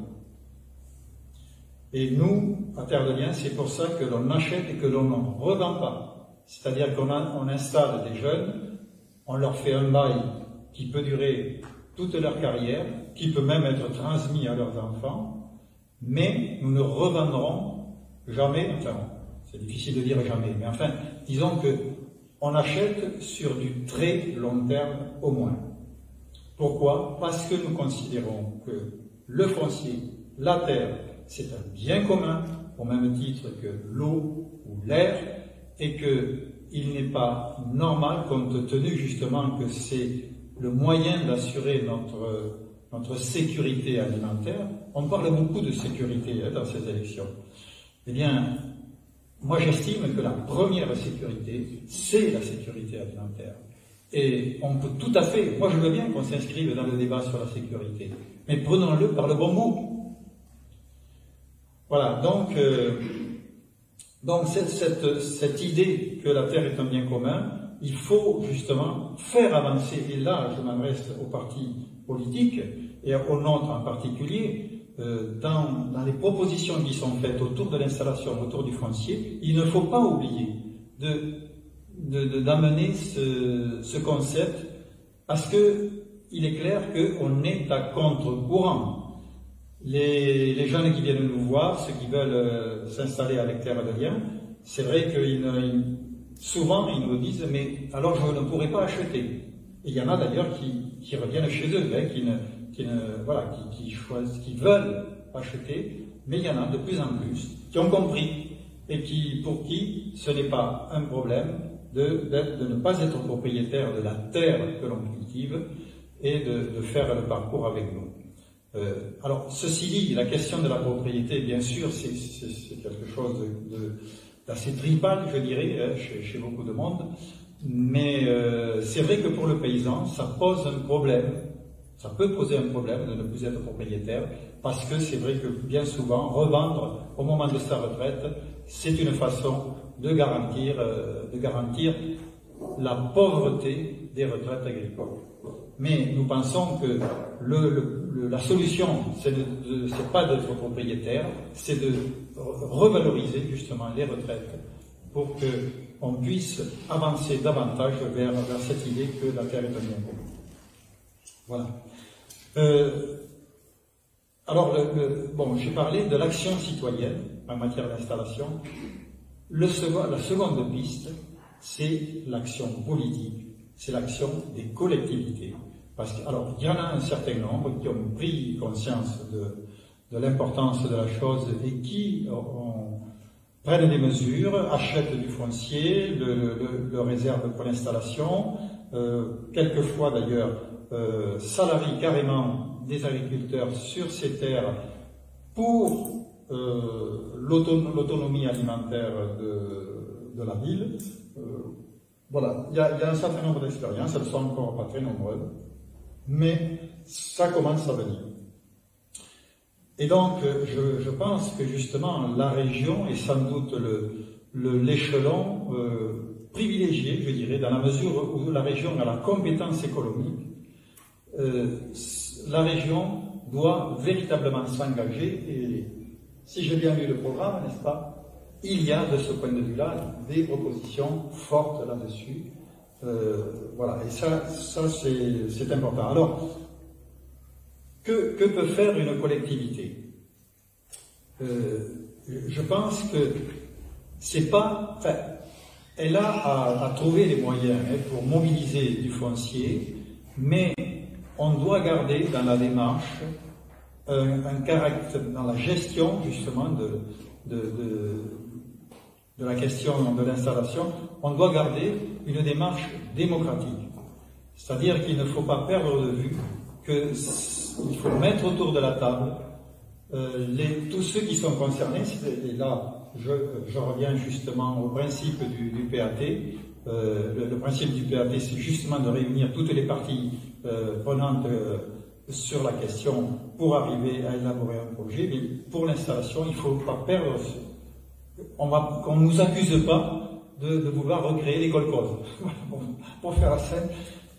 Et nous, à Terre de Liens, c'est pour ça que l'on achète et que l'on ne revend pas. C'est-à-dire qu'on installe des jeunes, on leur fait un bail qui peut durer toute leur carrière, qui peut même être transmis à leurs enfants, mais nous ne revendrons jamais, enfin, c'est difficile de dire jamais, mais enfin, disons que on achète sur du très long terme au moins. Pourquoi? Parce que nous considérons que le foncier, la terre, c'est un bien commun, au même titre que l'eau ou l'air, et qu'il n'est pas normal, compte tenu justement que c'est le moyen d'assurer notre sécurité alimentaire. On parle beaucoup de sécurité dans ces élections. Eh bien, moi j'estime que la première sécurité, c'est la sécurité alimentaire. Et on peut tout à fait, moi je veux bien qu'on s'inscrive dans le débat sur la sécurité, mais prenons-le par le bon bout. Voilà, donc cette idée que la Terre est un bien commun, il faut justement faire avancer, et là je m'adresse aux partis politiques, et au nôtre en particulier, dans les propositions qui sont faites autour de l'installation, autour du foncier, il ne faut pas oublier d'amener ce concept, parce qu'il est clair qu'on est à contre-courant. Les jeunes qui viennent nous voir, ceux qui veulent s'installer avec Terre de Liens, c'est vrai que souvent ils nous disent « mais alors je ne pourrai pas acheter ». Et il y en a d'ailleurs qui reviennent chez eux, qui veulent acheter, mais il y en a de plus en plus qui ont compris et pour qui ce n'est pas un problème de ne pas être propriétaire de la terre que l'on cultive et de faire le parcours avec nous. Alors, ceci dit, la question de la propriété, bien sûr, c'est quelque chose d'assez tribal, je dirais, chez beaucoup de monde, mais c'est vrai que pour le paysan, ça pose un problème, ça peut poser un problème de ne plus être propriétaire, parce que c'est vrai que bien souvent, revendre au moment de sa retraite, c'est une façon de garantir la pauvreté des retraites agricoles. Mais nous pensons que la solution, c'est pas d'être propriétaire, c'est de revaloriser justement les retraites pour qu'on puisse avancer davantage vers cette idée que la terre est un bien commun. Voilà. Alors, bon, j'ai parlé de l'action citoyenne en matière d'installation. La seconde piste, c'est l'action politique, c'est l'action des collectivités. Parce que, alors, il y en a un certain nombre qui ont pris conscience de l'importance de la chose et qui prennent des mesures, achètent du foncier, le réservent pour l'installation, quelquefois d'ailleurs salarient carrément des agriculteurs sur ces terres pour l'autonomie alimentaire de la ville. Voilà, il y a un certain nombre d'expériences, elles ne sont encore pas très nombreuses, mais ça commence à venir. Et donc, je pense que justement, la région est sans doute l'échelon privilégié, je dirais, dans la mesure où la région a la compétence économique. La région doit véritablement s'engager, et si j'ai bien lu le programme, n'est-ce pas, il y a de ce point de vue-là des propositions fortes là-dessus. Voilà, et ça c'est important. Alors, que peut faire une collectivité? Je pense que c'est pas... Enfin, elle a à trouver les moyens pour mobiliser du foncier, mais on doit garder dans la démarche un caractère, dans la gestion justement de la question de l'installation, on doit garder une démarche démocratique. C'est-à-dire qu'il ne faut pas perdre de vue qu'il faut mettre autour de la table tous ceux qui sont concernés. Et là, je reviens justement au principe du PAT. Le principe du PAT, c'est justement de réunir toutes les parties prenantes sur la question pour arriver à élaborer un projet. Mais pour l'installation, il ne faut pas perdre... qu'on ne nous accuse pas de vouloir recréer les kolkhozes, pour faire la scène.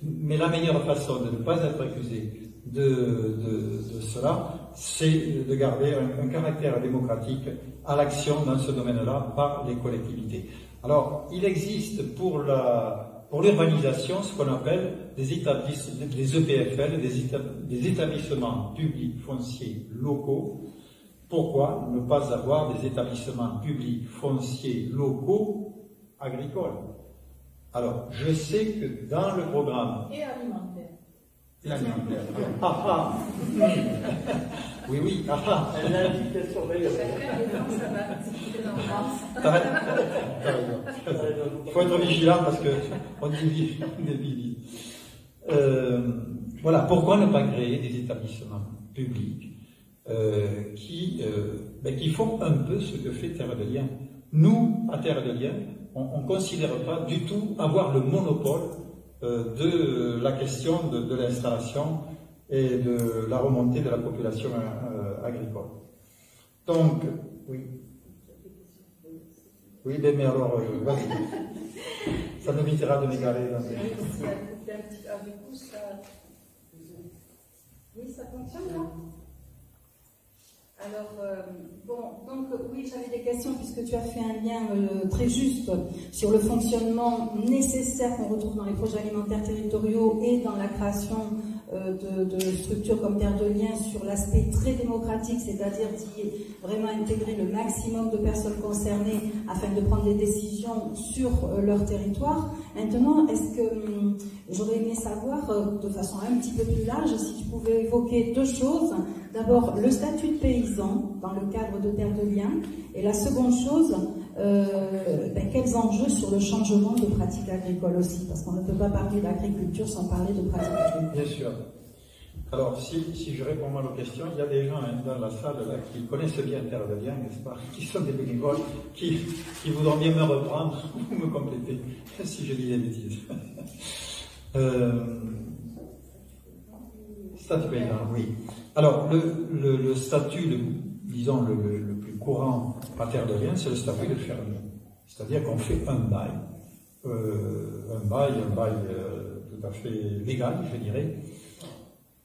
Mais la meilleure façon de ne pas être accusé de cela, c'est de garder un caractère démocratique à l'action dans ce domaine-là par les collectivités. Alors, il existe pour l'urbanisation ce qu'on appelle des EPFL, des établissements publics fonciers locaux. Pourquoi ne pas avoir des établissements publics fonciers locaux agricoles? Alors, je sais que dans le programme... Et alimentaire. Et alimentaire. Oui, oui. L'indication d'ailleurs. Il faut être vigilant parce qu'on dit voilà, pourquoi ne pas créer des établissements publics qui font un peu ce que fait Terre de Liens. Nous, à Terre de Liens, on ne considère pas du tout avoir le monopole de la question de l'installation et de la remontée de la population agricole. Donc, oui. Oui, mais alors, vas-y. Ça m'évitera de m'égarer dans les... Oui, ça fonctionne, là. Alors, donc oui, j'avais des questions puisque tu as fait un lien très juste sur le fonctionnement nécessaire qu'on retrouve dans les projets alimentaires territoriaux et dans la création de structures comme Terre de Liens sur l'aspect très démocratique, c'est-à-dire d'y vraiment intégrer le maximum de personnes concernées afin de prendre des décisions sur leur territoire. Maintenant, est-ce que j'aurais aimé savoir de façon un petit peu plus large si tu pouvais évoquer deux choses. D'abord, le statut de paysan dans le cadre de Terre de Liens, et la seconde chose, quels enjeux sur le changement de pratiques agricoles aussi, parce qu'on ne peut pas parler d'agriculture sans parler de pratiques agricoles. Bien sûr. Alors, si je réponds mal aux questions, il y a des gens dans la salle là, qui connaissent bien Terre de Liens, n'est-ce pas, qui sont des bénévoles, qui voudront bien me reprendre ou me compléter, si je dis des bêtises. Statut paysan, oui. Alors, le statut, disons, le plus courant à Terre de Liens, c'est le statut de fermier. C'est-à-dire qu'on fait un bail tout à fait légal, je dirais.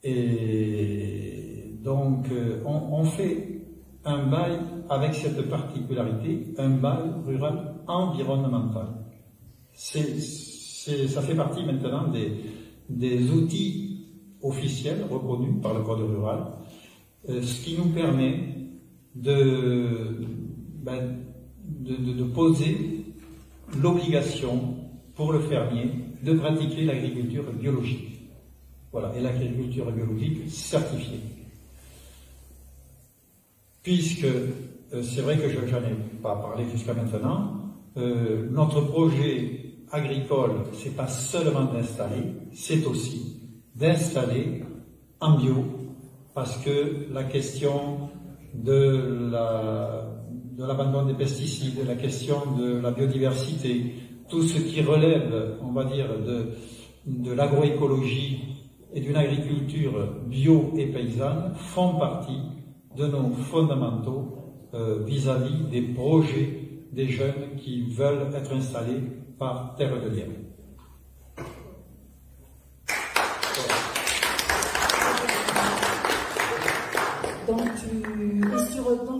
Et donc, on fait un bail avec cette particularité, un bail rural environnemental. Ça fait partie maintenant des outils officiels reconnus par le Code rural, ce qui nous permet de poser l'obligation pour le fermier de pratiquer l'agriculture biologique. Voilà, et l'agriculture biologique certifiée. Puisque, c'est vrai que je n'en ai pas parlé jusqu'à maintenant, notre projet agricole, c'est pas seulement d'installer, c'est aussi d'installer en bio, parce que la question de l'abandon des pesticides, la question de la biodiversité, tout ce qui relève, on va dire, de l'agroécologie et d'une agriculture bio et paysanne font partie de nos fondamentaux vis-à-vis des projets des jeunes qui veulent être installés par Terre de Liens. Donc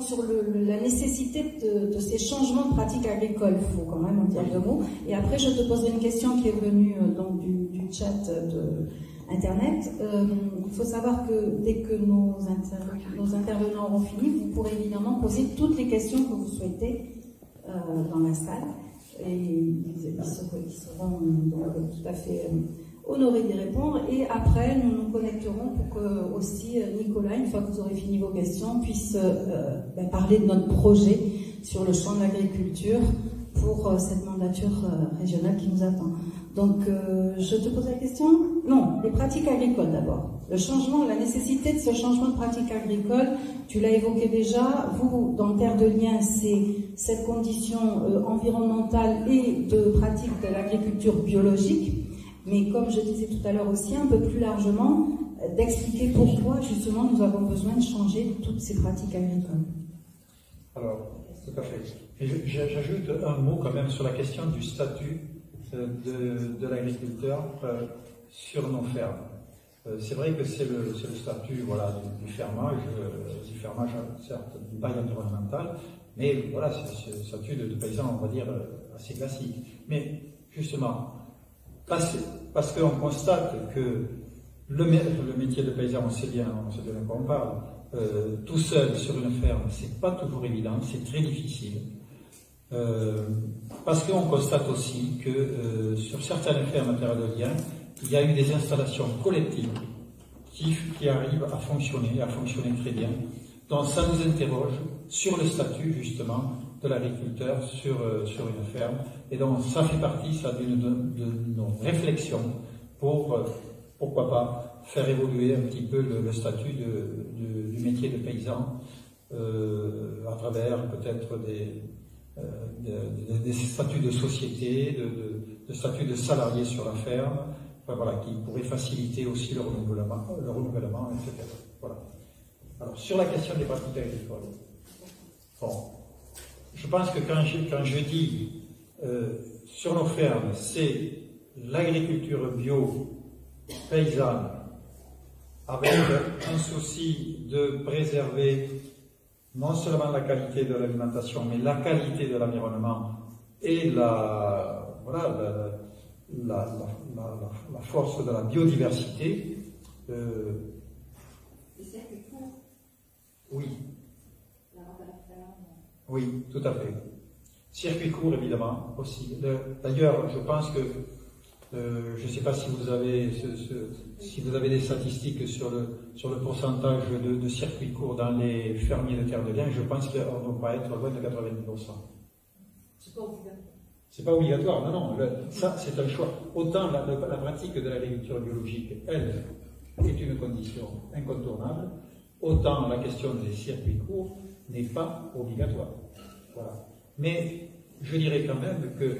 sur la nécessité de ces changements de pratiques agricoles, il faut quand même en dire deux mots. Et après, je te poserai une question qui est venue donc du chat de Internet. Il faut savoir que dès que nos intervenants auront fini, vous pourrez évidemment poser toutes les questions que vous souhaitez dans la salle. Et ils seront donc tout à fait honorés d'y répondre. Et après, nous nous connecterons pour que aussi Nicolas, une fois que vous aurez fini vos questions, puisse parler de notre projet sur le champ de l'agriculture pour cette mandature régionale qui nous attend. Donc, je te pose la question. Non, les pratiques agricoles d'abord. Le changement, la nécessité de ce changement de pratiques agricoles, tu l'as évoqué déjà. Vous, dans Terre de Liens, c'est cette condition environnementale et de pratique de l'agriculture biologique. Mais comme je disais tout à l'heure aussi, un peu plus largement, d'expliquer pourquoi justement nous avons besoin de changer toutes ces pratiques agricoles. Alors, tout à fait. J'ajoute un mot quand même sur la question du statut de l'agriculteur sur nos fermes. C'est vrai que c'est le statut voilà, du fermage, certes du bail environnemental, mais voilà, c'est le statut de paysan, on va dire, assez classique. Mais justement, parce qu'on constate que le métier de paysan, on sait bien de quoi on parle, tout seul sur une ferme, c'est pas toujours évident, c'est très difficile. Parce qu'on constate aussi que sur certaines fermes à Terre de Liens, il y a eu des installations collectives qui arrivent à fonctionner très bien. Donc ça nous interroge sur le statut justement de l'agriculteur sur une ferme. Et donc ça fait partie de nos réflexions pour, pourquoi pas, faire évoluer un petit peu le statut du métier de paysan à travers peut-être des statuts de société, de statuts de salariés sur la ferme, voilà, qui pourraient faciliter aussi le renouvellement, etc. Voilà. Alors, sur la question des pratiques agricoles, bon, je pense que quand je dis sur nos fermes, c'est l'agriculture bio paysanne, avec un souci de préserver non seulement la qualité de l'alimentation, mais la qualité de l'environnement et la force de la biodiversité. Oui. Oui, tout à fait. Circuit court, évidemment, aussi. D'ailleurs, je pense que, je ne sais pas si vous avez des statistiques sur le pourcentage de circuits courts dans les fermiers de Terre de Liens, je pense qu'on ne doit pas être loin de 90%. C'est pas obligatoire. C'est pas obligatoire, non, non, ça c'est un choix. Autant la pratique de l'agriculture biologique, elle, est une condition incontournable, autant la question des circuits courts n'est pas obligatoire. Voilà. Mais je dirais quand même que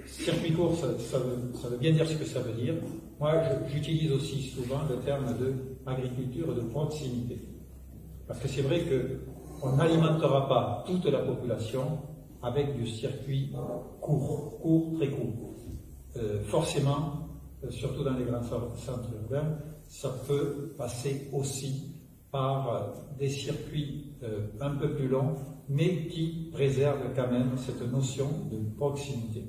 circuit court, ça veut bien dire ce que ça veut dire. Moi, j'utilise aussi souvent le terme d'agriculture de proximité. Parce que c'est vrai qu'on n'alimentera pas toute la population avec du circuit court, très court. Forcément, surtout dans les grands centres urbains, ça peut passer aussi par des circuits un peu plus longs, mais qui préservent quand même cette notion de proximité.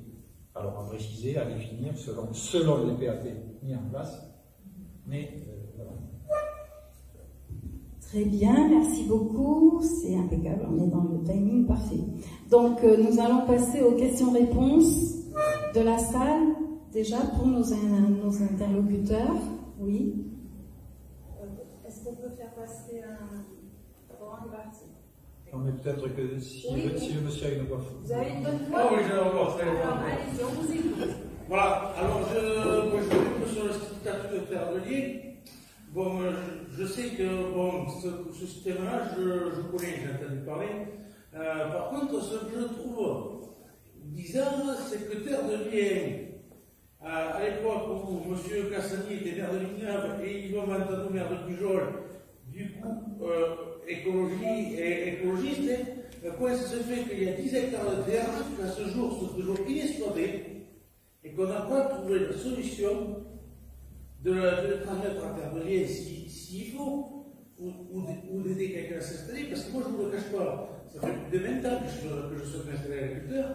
Alors à préciser, à définir selon les PAT mis en place, mais voilà. Très bien, merci beaucoup, c'est impeccable, on est dans le timing parfait. Donc nous allons passer aux questions-réponses de la salle, déjà pour nos interlocuteurs, oui. Est-ce qu'on peut faire passer un... Bon, on est parti. Non, mais peut-être que si le monsieur a une voix. Vous avez une bonne voix? Ah oui, j'ai une voix, très bien. Alors, allez-y, on vous écoute. Voilà, alors je vais sur le statut de Terre de Liens. Bon, je sais que bon, ce système-là, je connais, j'ai entendu parler. Par contre, ce que je trouve bizarre, c'est que Terre de Liens, à l'époque où M. Cassani était maire de Villeneuve et Yvon Ventano maire de Pujol, du coup, écologie et écologiste, comment ça se fait qu'il y a 10 hectares de terre qui, à ce jour, sont toujours inexploités et qu'on n'a pas trouvé de solution de le transmettre à Terre de Liens s'il faut, ou d'aider quelqu'un à s'installer, parce que moi je ne vous le cache pas, ça fait plus de 20 ans que je souhaite m'installer agriculteur.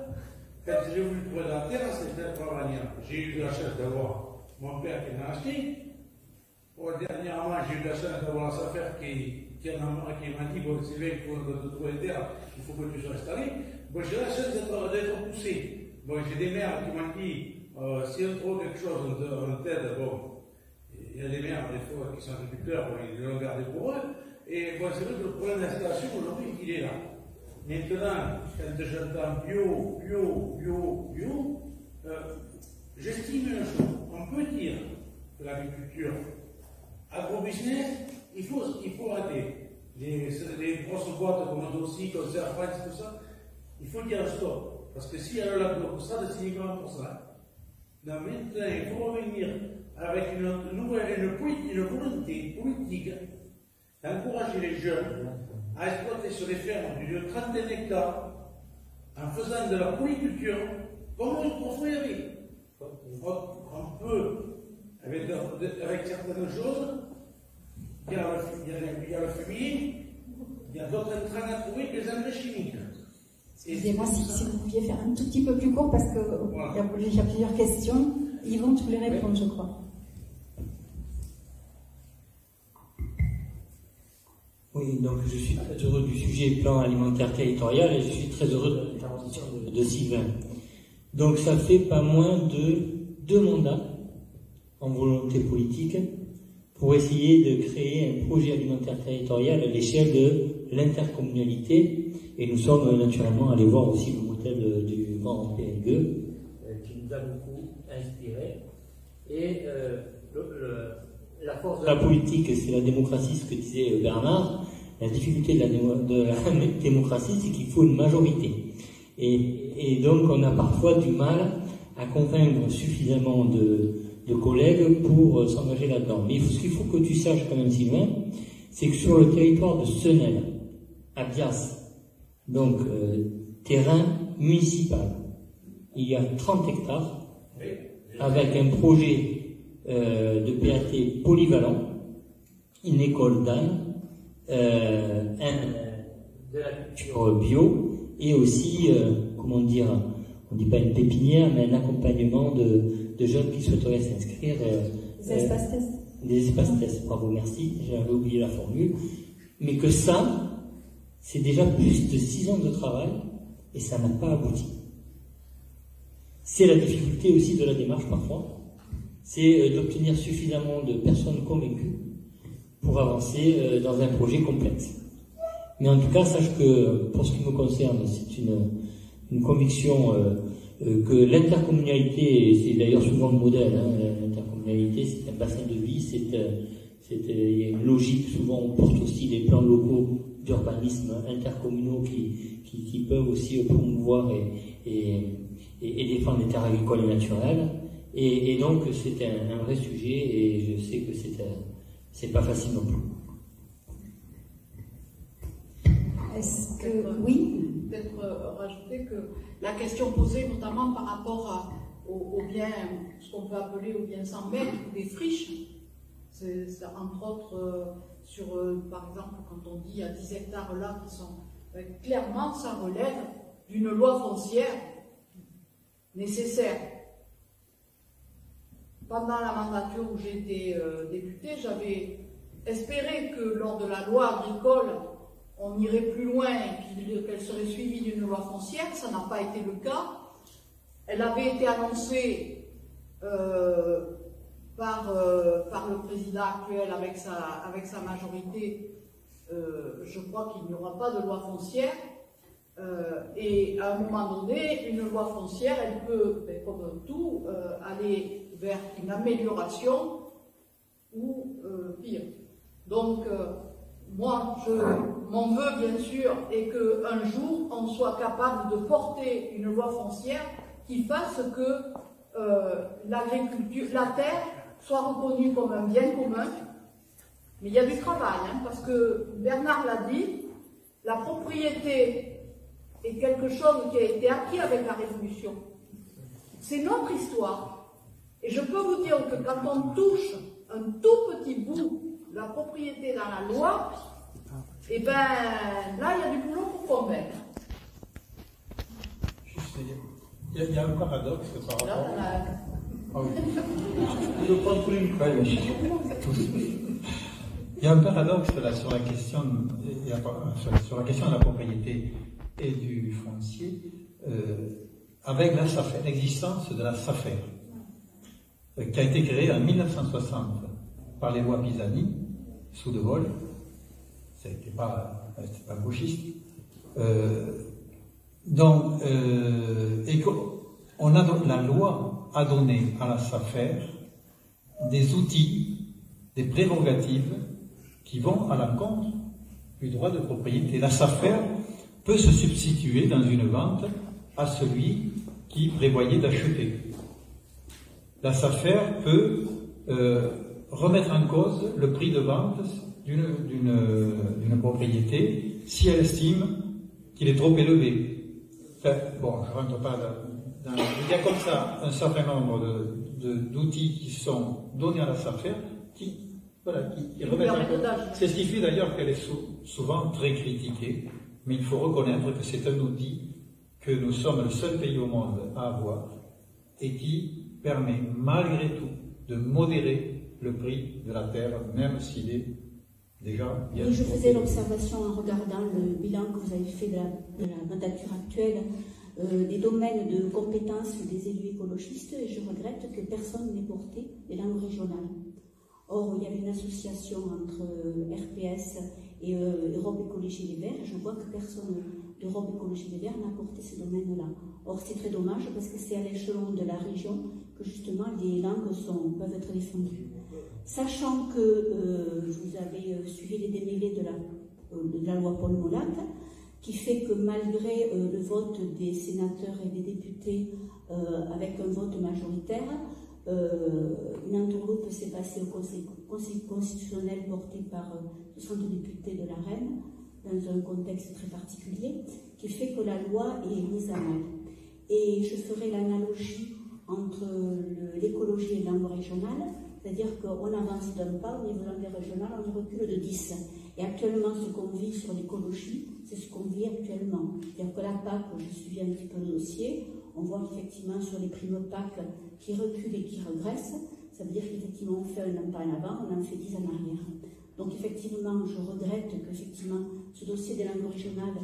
Quand j'ai voulu trouver de la terre, c'était la manière. J'ai eu de la chance d'avoir mon père qui m'a acheté. Bon, dernièrement, j'ai eu de la chance d'avoir sa affaire qui m'a dit bon, c'est bien pour trouver une terre, il faut que tu sois installé. Bon, j'ai la chance d'être poussé. Bon, j'ai des maires qui m'ont dit si on trouve quelque chose en tête, bon. Il y a des maires, des fois, qui sont agriculteurs, ils l'ont gardé pour eux. Et bon, c'est vrai que le problème d'installation, aujourd'hui, il est là. Maintenant, quand j'entends bio, j'estime une chose. On peut dire que l'agriculture, agro-business, il faut arrêter. Les grosses boîtes comme Dossi, Conserve France, tout ça, il faut dire stop. Parce que si elle a la pour ça, c'est uniquement pour ça. Non, maintenant, il faut revenir avec une volonté politique d'encourager les jeunes à exploiter sur les fermes d'une trentaine d'hectares en faisant de la polyculture comme on ferait. On peut, avec certaines choses, il y a le fumier, il y a d'autres intrants à trouver que les engrais chimiques. Excusez-moi, si vous pouviez faire un tout petit peu plus court, parce qu'il voilà. y a plusieurs questions. Yvon, tu voulais répondre, je crois. Oui, donc je suis très heureux du sujet plan alimentaire territorial et je suis très heureux de l'intervention de Sylvain. Donc ça fait pas moins de 2 mandats en volonté politique pour essayer de créer un projet alimentaire territorial à l'échelle de l'intercommunalité. Et nous sommes naturellement allés voir aussi le modèle du grand PNGE qui nous a beaucoup inspiré. Et la force de la politique, c'est la démocratie, ce que disait Bernard. La difficulté de la démocratie, c'est qu'il faut une majorité. Et donc on a parfois du mal à convaincre suffisamment de collègues pour s'engager là-dedans. Mais ce qu'il faut que tu saches quand même, Sylvain, c'est que sur le territoire de Senel, à Bias, donc terrain municipal, il y a 30 hectares avec un projet de PAT polyvalent, une école d'âne, de la culture bio et aussi, comment dire, on ne dit pas une pépinière, mais un accompagnement de jeunes qui souhaiteraient s'inscrire. Des espaces tests. Des espaces tests, bravo, merci, j'avais oublié la formule. Mais que ça, c'est déjà plus de 6 ans de travail et ça n'a pas abouti. C'est la difficulté aussi de la démarche parfois, c'est d'obtenir suffisamment de personnes convaincues pour avancer dans un projet complexe. Mais en tout cas, sache que, pour ce qui me concerne, c'est une conviction que l'intercommunalité, c'est d'ailleurs souvent le modèle, hein, l'intercommunalité, c'est un bassin de vie, il y a une logique, souvent on porte aussi des plans locaux d'urbanisme intercommunaux qui peuvent aussi promouvoir et défendre les terres agricoles et naturelles. Et donc c'est un vrai sujet et je sais que c'est pas facile non plus. Est-ce que oui? Peut-être rajouter que la question posée notamment par rapport aux biens, ce qu'on peut appeler aux biens sans maître ou des friches, c'est entre autres par exemple quand on dit il y a 10 hectares là qui sont clairement ça relève d'une loi foncière nécessaire. Pendant la mandature où j'étais députée, j'avais espéré que lors de la loi agricole on irait plus loin et qu'elle serait suivie d'une loi foncière. Ça n'a pas été le cas. Elle avait été annoncée par le président actuel avec sa majorité. Je crois qu'il n'y aura pas de loi foncière. Et à un moment donné, une loi foncière, elle peut, comme tout, aller vers une amélioration ou pire. Donc, moi, mon vœu, bien sûr, est qu'un jour, on soit capable de porter une loi foncière qui fasse que l'agriculture, la terre, soit reconnue comme un bien commun. Mais il y a du travail, hein, parce que Bernard l'a dit, la propriété est quelque chose qui a été acquis avec la Révolution. C'est notre histoire. Et je peux vous dire que quand on touche un tout petit bout de la propriété dans la loi, et ben là, il y a du boulot pour convaincre. Il y a un paradoxe par rapport... Ah oui. Je prends tous les micros. Il y a un paradoxe là sur la question de la propriété et du foncier avec la SAFER, l'existence de la SAFER qui a été créée en 1960 par les lois Pisani sous De Gaulle. C'était pas gauchiste. La loi a donné à la SAFER des outils, des prérogatives qui vont à l'encontre du droit de propriété. La SAFER peut se substituer dans une vente à celui qui prévoyait d'acheter. La SAFER peut remettre en cause le prix de vente d'une propriété si elle estime qu'il est trop élevé. Enfin, bon, je ne rentre pas dans... Il y a comme ça un certain nombre d'outils qui sont donnés à la SAFER qui remettent en cause. C'est ce qui fait d'ailleurs qu'elle est souvent très critiquée, mais il faut reconnaître que c'est un outil que nous sommes le seul pays au monde à avoir et qui permet malgré tout de modérer le prix de la terre, même s'il est déjà bien. Oui, je faisais l'observation en regardant le bilan que vous avez fait de la mandature actuelle des domaines de compétences des élus écologistes et je regrette que personne n'ait porté les langues régionales. Or, il y avait une association entre RPS et Europe Écologie Les Verts et je vois que personne d'Europe Écologie Les Verts n'a porté ces domaines-là. Or, c'est très dommage parce que c'est à l'échelon de la région que justement les langues peuvent être défendues. Sachant que vous avez suivi les démêlés de la loi Paul Molac, qui fait que malgré le vote des sénateurs et des députés avec un vote majoritaire, une entourloupe s'est passée au Conseil constitutionnel porté par 60 députés de la Reine, dans un contexte très particulier, qui fait que la loi est mise à mal. Et je ferai l'analogie entre l'écologie et la langue régionale, c'est-à-dire qu'on avance d'un pas, au niveau de la langue régionale, on y recule de 10. Et actuellement, ce qu'on vit sur l'écologie, c'est ce qu'on vit actuellement. C'est-à-dire que la PAC, je suis un petit peu le dossier, on voit qu'effectivement sur les primes PAC qui reculent et qui regressent, ça veut dire qu'effectivement on fait un pas en avant, on en fait 10 en arrière. Donc effectivement, je regrette qu'effectivement ce dossier des langues régionales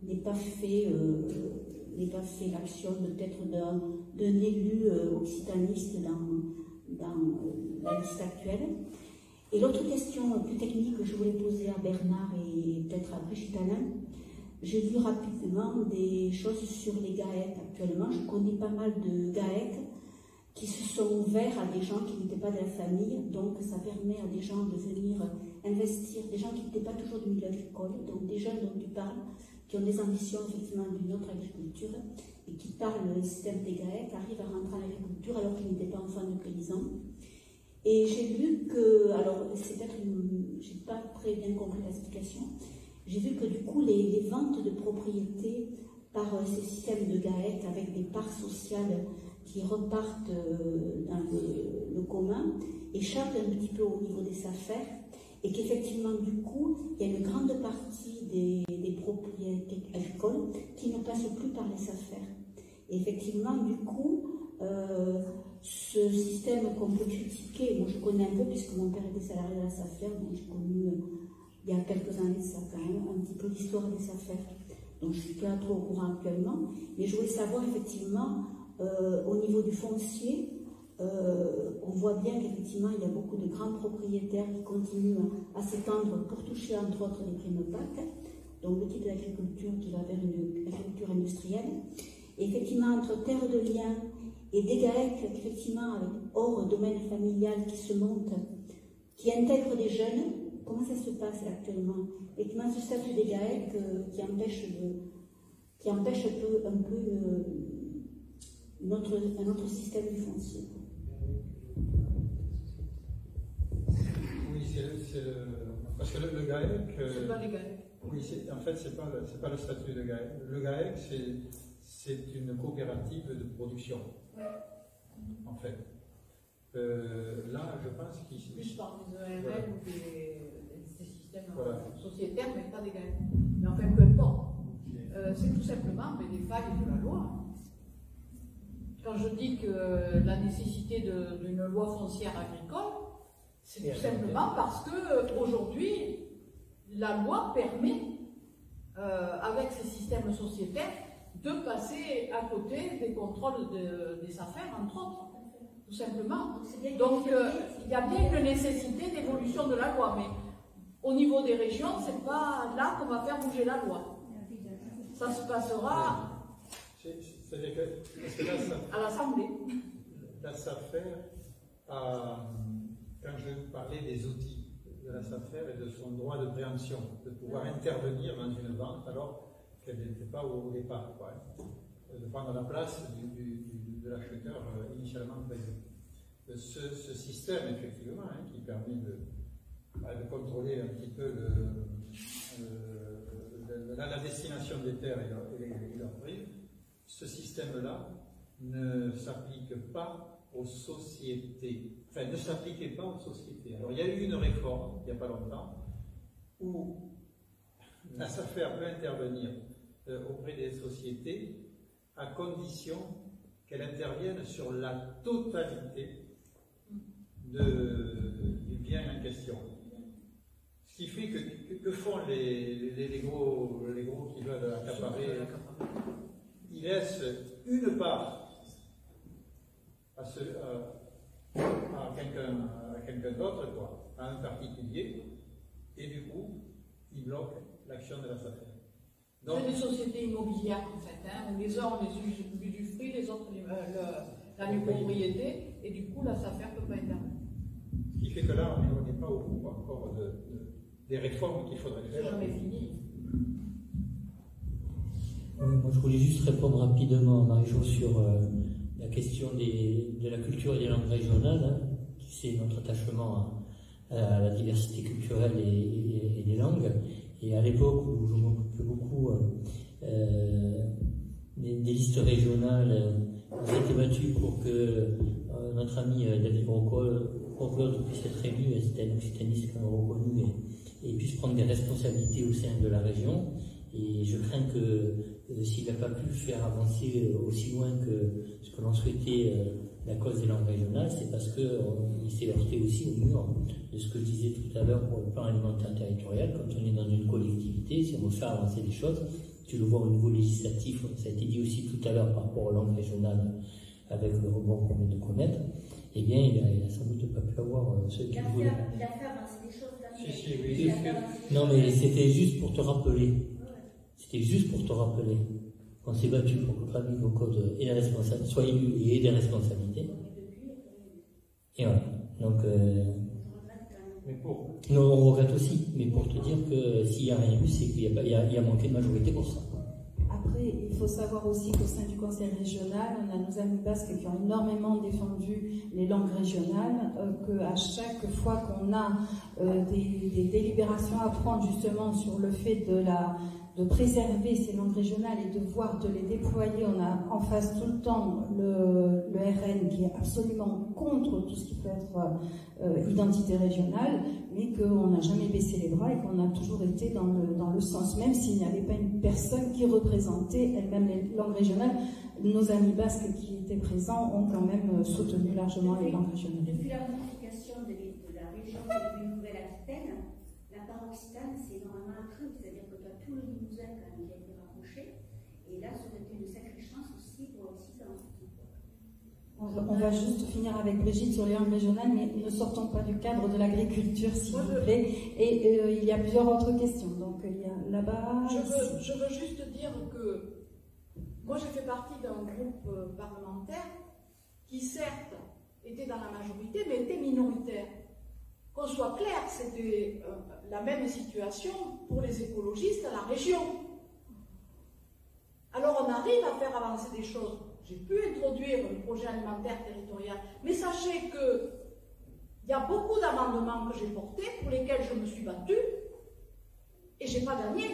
n'ait pas fait l'action peut-être d'un élu occitaniste dans la liste actuelle. Et l'autre question plus technique que je voulais poser à Bernard et peut-être à Brigitte Alain, j'ai vu rapidement des choses sur les GAEC actuellement. Je connais pas mal de GAEC qui se sont ouverts à des gens qui n'étaient pas de la famille, donc ça permet à des gens de venir investir, des gens qui n'étaient pas toujours du milieu agricole, donc des jeunes dont tu parles, qui ont des ambitions effectivement d'une autre agriculture et qui parlent le système des GAEC, arrivent à rentrer en agriculture alors qu'ils n'étaient pas enfants de paysans. Et j'ai vu que, alors c'est peut-être j'ai pas très bien compris l'explication, j'ai vu que du coup les ventes de propriétés par ces systèmes de GAEC avec des parts sociales qui repartent dans le commun échappent un petit peu au niveau des affaires et qu'effectivement du coup il y a une grande partie des propriétés agricoles qui ne passent plus par les affaires. Et effectivement du coup ce système qu'on peut critiquer, moi je connais un peu puisque mon père était salarié de la SAFER, donc j'ai connu il y a quelques années de ça quand même, un petit peu l'histoire des SAFER, donc je ne suis pas trop au courant actuellement, mais je voulais savoir effectivement au niveau du foncier, on voit bien qu'effectivement il y a beaucoup de grands propriétaires qui continuent à s'étendre pour toucher entre autres les primes PAC, donc le type d'agriculture qui va vers une agriculture industrielle. Et effectivement entre terres de liens et des GAEC effectivement avec hors domaine familial qui se montent, qui intègrent des jeunes, comment ça se passe actuellement? Et comment ce statut des GAEC qui empêche un peu un autre système du foncier. Oui, parce que le GAEC. C'est pas les GAEC. Oui, en fait, c'est pas le statut de GAEC. Le GAEC, c'est une coopérative de production. En fait. Là, je pense qu'ici. Plus par des EML voilà. Ou des systèmes voilà. Sociétaires, mais pas des GAEC. Mais enfin, peu importe. C'est tout simplement des failles de la loi. Quand je dis que la nécessité d'une loi foncière agricole, c'est tout simplement parce qu'aujourd'hui, la loi permet, avec ces systèmes sociétaires, de passer à côté des contrôles des affaires, entre autres, tout simplement. Donc, il y a bien une nécessité d'évolution de la loi, mais au niveau des régions, c'est pas là qu'on va faire bouger la loi. Ça se passera à l'Assemblée. La SAFER, quand je parlais des outils de la SAFER et de son droit de préemption, de pouvoir intervenir dans une vente alors qu'elle n'était pas au départ, quoi, de prendre la place de l'acheteur initialement prévu. Ce système, effectivement, qui permet de contrôler un petit peu la destination des terres et leur prix, ce système-là ne s'applique pas aux sociétés. Enfin, ne s'appliquait pas aux sociétés. Alors, il y a eu une réforme, il n'y a pas longtemps, où la SAFER peut intervenir auprès des sociétés à condition qu'elle intervienne sur la totalité du bien en question. Ce qui fait que font les gros qui veulent accaparer? Ils laissent une part à quelqu'un d'autre, quoi, à un particulier, et du coup, ils bloquent l'action de la SAFER. C'est des sociétés immobilières, en fait, où les uns ont les usufruits, les autres la nue-propriété, et du coup, la SAFER ne peut pas intervenir. Ce qui fait que là, on n'est pas au bout encore des réformes qu'il faudrait faire. C'est jamais fini. Oui, moi, je voulais juste répondre rapidement à Marie-Jo sur la question de la culture et des langues régionales, qui c'est notre attachement à la diversité culturelle et des langues. Et à l'époque où je m'occupais beaucoup des listes régionales, on s'était battu pour que notre ami David Broclode puisse être élu, c'est un occitániste quand même reconnu, et puisse prendre des responsabilités au sein de la région. Et je crains que s'il n'a pas pu faire avancer aussi loin que ce que l'on souhaitait la cause des langues régionales, c'est parce qu'il s'est heurté aussi au mur de ce que je disais tout à l'heure pour le plan alimentaire territorial. Quand on est dans une collectivité, si on veut faire avancer les choses, tu le vois au niveau législatif, ça a été dit aussi tout à l'heure par rapport aux langues régionales avec le rebond qu'on vient de connaître, eh bien, il a sans doute pas pu avoir ce qu'il voulait. Il a fait avancer des choses là. Si, Non, mais c'était juste pour te rappeler. C'était juste pour te rappeler qu'on s'est battu pour que parmi vos codes et les responsables soient élus et aient des responsabilités. Et voilà. Donc, nous, on regrette aussi, mais pour te dire que s'il n'y a rien eu, c'est qu'il y a manqué de majorité pour ça. Après, il faut savoir aussi qu'au sein du conseil régional, on a nos amis basques qui ont énormément défendu les langues régionales, qu'à chaque fois qu'on a des délibérations à prendre justement sur le fait de préserver ces langues régionales et de voir de les déployer, on a en face tout le temps le RN qui est absolument contre tout ce qui peut être identité régionale, mais qu'on n'a jamais baissé les bras et qu'on a toujours été dans le sens, même s'il n'y avait pas une personne qui représentait elle-même les langues régionales. Nos amis basques qui étaient présents ont quand même soutenu largement les langues régionales. Depuis la modification de la région de Nouvelle-Aquitaine, la part occitane, c'est normalement un truc, c'est-à-dire que tu as tout le Limousin qui a été rapproché, et là, ça aurait été une sacrée chance aussi pour l'Occitan. On va juste finir avec Brigitte sur les langues régionales, mais ne sortons pas du cadre de l'agriculture, s'il vous plaît. Et il y a plusieurs autres questions. Donc, il y a là-bas. Je veux juste dire que moi, j'ai fait partie d'un groupe parlementaire qui, certes, était dans la majorité, mais était minoritaire. Qu'on soit clair, c'était la même situation pour les écologistes à la région. Alors, on arrive à faire avancer des choses. J'ai pu introduire le projet alimentaire territorial, mais sachez qu'il y a beaucoup d'amendements que j'ai portés, pour lesquels je me suis battue, et je n'ai pas gagné.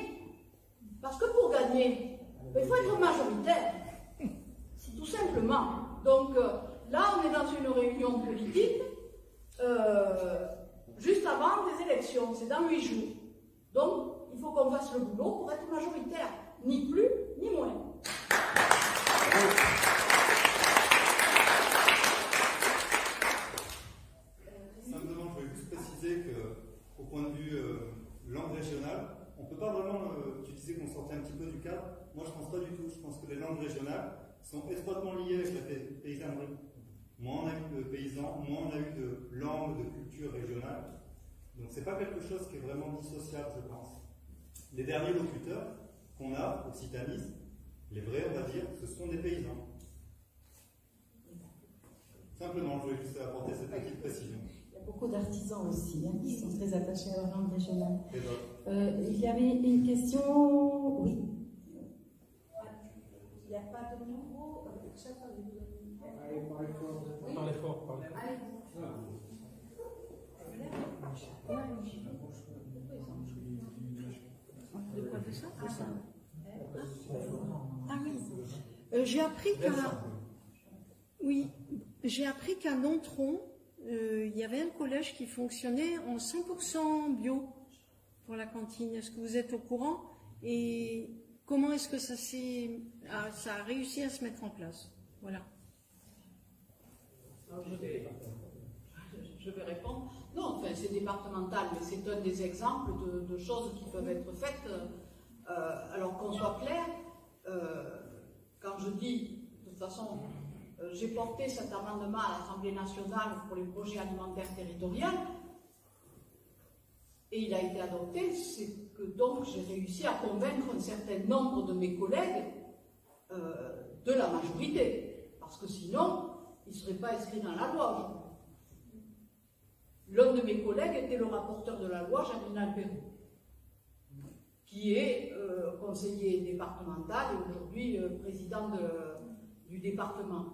Parce que pour gagner, il faut être majoritaire, tout simplement. Donc là, on est dans une réunion politique, juste avant des élections, c'est dans 8 jours. Donc, il faut qu'on fasse le boulot pour être majoritaire, ni plus, ni moins. Simplement, je voulais juste préciser qu'au point de vue langue régionale, on ne peut pas vraiment, tu disais qu'on sortait un petit peu du cadre, moi je ne pense pas du tout, je pense que les langues régionales sont étroitement liées avec la paysannerie. Moins on a eu de paysans, moins on a eu de langues, de culture régionale. Donc c'est pas quelque chose qui est vraiment dissociable, je pense. Les derniers locuteurs qu'on a, occitanistes, les vrais, on va dire, ce sont des paysans. Simplement, je voulais juste apporter cette petite précision. Il y a beaucoup d'artisans aussi qui sont très attachés à la langue régionale. Il y avait une question. Oui. Il n'y a pas de nouveau. Allez, parlez fort. Parlez fort, parlez fort. De quoi de ça? Ah oui. J'ai appris qu'à Nontron, il y avait un collège qui fonctionnait en 100% bio pour la cantine. Est-ce que vous êtes au courant? Et comment est-ce que ça a réussi à se mettre en place? Voilà. Alors, je vais répondre. Non, enfin, c'est départemental, mais c'est un des exemples de choses qui peuvent être faites. Alors qu'on soit clair, quand je dis, de toute façon, j'ai porté cet amendement à l'Assemblée nationale pour les projets alimentaires territoriaux, et il a été adopté, c'est que donc j'ai réussi à convaincre un certain nombre de mes collègues de la majorité, parce que sinon, ils ne seraient pas inscrits dans la loi. L'un de mes collègues était le rapporteur de la loi, Germinal Perrou, qui est conseiller départemental et aujourd'hui président du département.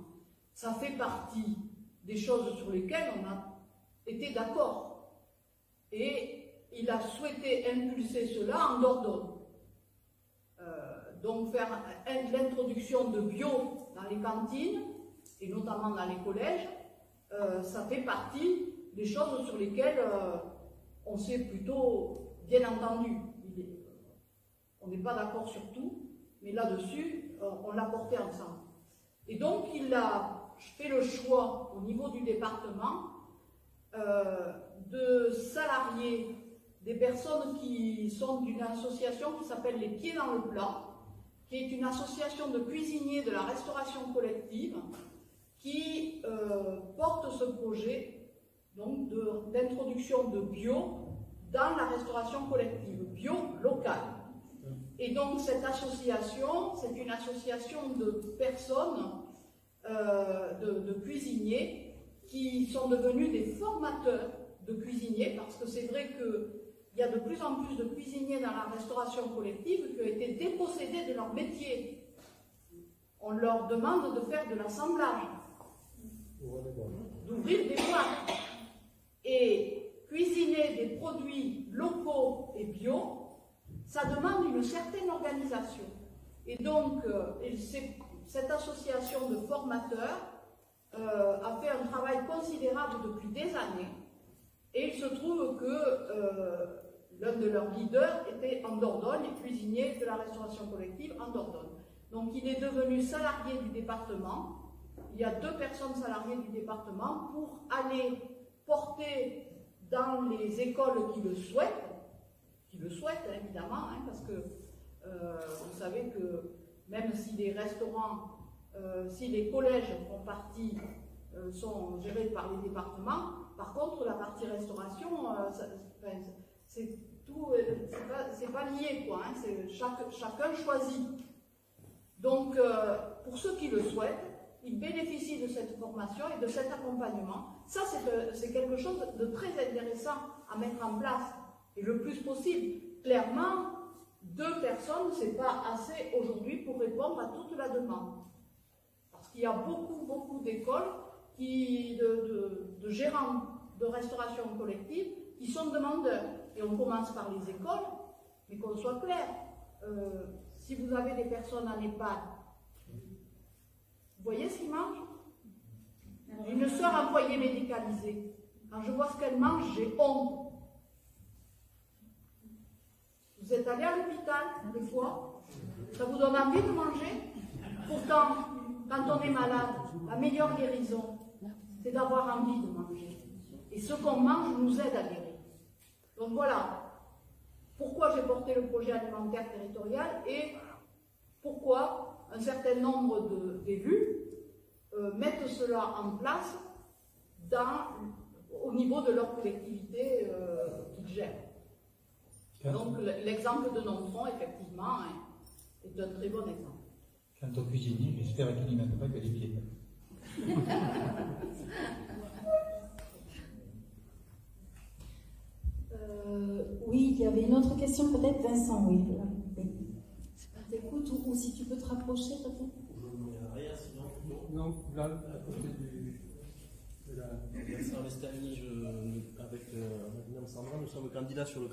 Ça fait partie des choses sur lesquelles on a été d'accord. Et il a souhaité impulser cela en Dordogne. Donc faire l'introduction de bio dans les cantines, et notamment dans les collèges, ça fait partie des choses sur lesquelles on s'est plutôt bien entendu. On n'est pas d'accord sur tout, mais là-dessus, on l'a porté ensemble. Et donc, il a fait le choix, au niveau du département, de salarier des personnes qui sont d'une association qui s'appelle Les Pieds dans le Plat, qui est une association de cuisiniers de la restauration collective, qui porte ce projet donc d'introduction de bio dans la restauration collective, bio locale. Et donc cette association, c'est une association de personnes, de cuisiniers, qui sont devenus des formateurs de cuisiniers, parce que c'est vrai qu'il y a de plus en plus de cuisiniers dans la restauration collective qui ont été dépossédés de leur métier. On leur demande de faire de l'assemblage, d'ouvrir des boîtes. Et cuisiner des produits locaux et bio, ça demande une certaine organisation. Et donc, cette association de formateurs a fait un travail considérable depuis des années. Et il se trouve que l'un de leurs leaders était en Dordogne, cuisinier de la restauration collective en Dordogne. Donc il est devenu salarié du département. Il y a 2 personnes salariées du département pour aller porter dans les écoles qui le souhaitent évidemment, hein, parce que vous savez que même si les restaurants, si les collèges font partie, sont gérés par les départements, par contre la partie restauration, c'est pas lié, quoi, hein, chacun choisit. Donc pour ceux qui le souhaitent, ils bénéficient de cette formation et de cet accompagnement. Ça, c'est quelque chose de très intéressant à mettre en place, et le plus possible. Clairement, 2 personnes, c'est pas assez aujourd'hui pour répondre à toute la demande. Parce qu'il y a beaucoup d'écoles, de gérants de restauration collective, qui sont demandeurs. Et on commence par les écoles, mais qu'on soit clair. Si vous avez des personnes en EHPAD, vous voyez ce qu'ils mangent? Une sœur en foyer médicalisé, quand je vois ce qu'elle mange, j'ai honte. Vous êtes allé à l'hôpital, des fois, ça vous donne envie de manger? Pourtant, quand on est malade, la meilleure guérison, c'est d'avoir envie de manger. Et ce qu'on mange nous aide à guérir. Donc voilà pourquoi j'ai porté le projet alimentaire territorial et pourquoi un certain nombre d'élus mettent cela en place au niveau de leur collectivité qu'ils gèrent. Donc l'exemple de Nontron, effectivement, est un très bon exemple. Quant au cuisinier, j'espère qu'il n'y met pas que les pieds. Oui, il y avait une autre question, peut-être Vincent, oui. T'écoutes ou si tu peux te rapprocher, peut-être. Non, là, à côté de la... Vincent Lestani, avec Mme Sandra, nous sommes candidats sur le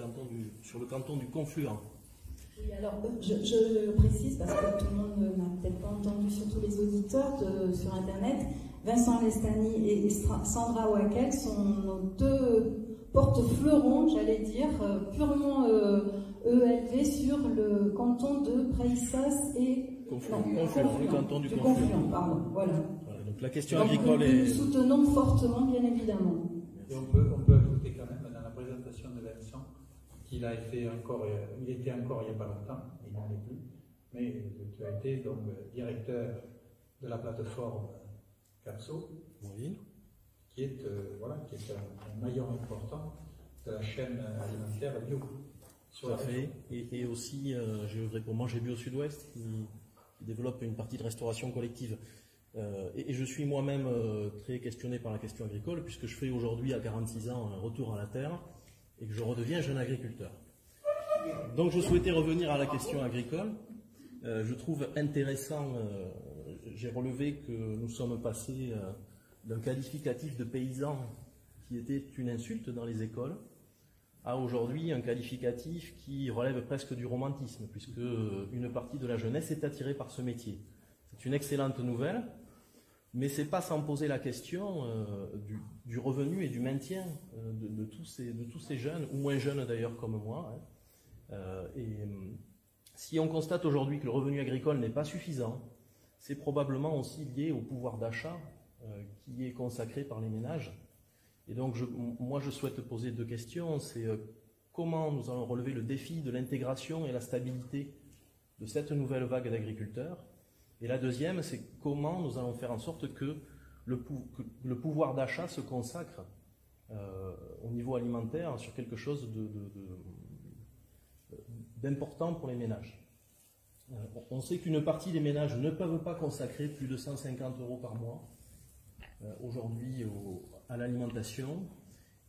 canton du Confluent. Oui, alors je précise, parce que tout le monde n'a peut-être pas entendu, surtout les auditeurs sur Internet, Vincent Lestani et Sandra Wakel sont nos 2 porte-fleurons, j'allais dire, purement ELV sur le canton de Praissas et... Le canton du Confluent. Pardon, voilà. Donc la question agricole est... Nous soutenons fortement, bien évidemment. Et on peut ajouter quand même dans la présentation de Vincent qu'il était encore il n'y a pas longtemps, il n'en est plus, mais tu as été donc directeur de la plateforme CAPSO, oui. qui est un maillon important de la chaîne alimentaire bio. Tout à fait. Et aussi, j'ai œuvré pour Manger Bio Sud-Ouest, qui développe une partie de restauration collective. Et je suis moi-même très questionné par la question agricole, puisque je fais aujourd'hui, à 46 ans, un retour à la terre, et que je redeviens jeune agriculteur. Donc je souhaitais revenir à la question agricole. Je trouve intéressant, j'ai relevé que nous sommes passés d'un qualificatif de paysan qui était une insulte dans les écoles, à aujourd'hui un qualificatif qui relève presque du romantisme, puisque une partie de la jeunesse est attirée par ce métier. C'est une excellente nouvelle, mais ce n'est pas sans poser la question du revenu et du maintien de tous ces jeunes, ou moins jeunes d'ailleurs comme moi. Si on constate aujourd'hui que le revenu agricole n'est pas suffisant, c'est probablement aussi lié au pouvoir d'achat qui est consacré par les ménages. Et donc, moi, je souhaite poser 2 questions. C'est comment nous allons relever le défi de l'intégration et la stabilité de cette nouvelle vague d'agriculteurs. Et la deuxième, c'est comment nous allons faire en sorte que le pouvoir d'achat se consacre au niveau alimentaire sur quelque chose d'important pour les ménages. On sait qu'une partie des ménages ne peuvent pas consacrer plus de 150 € par mois aujourd'hui à l'alimentation,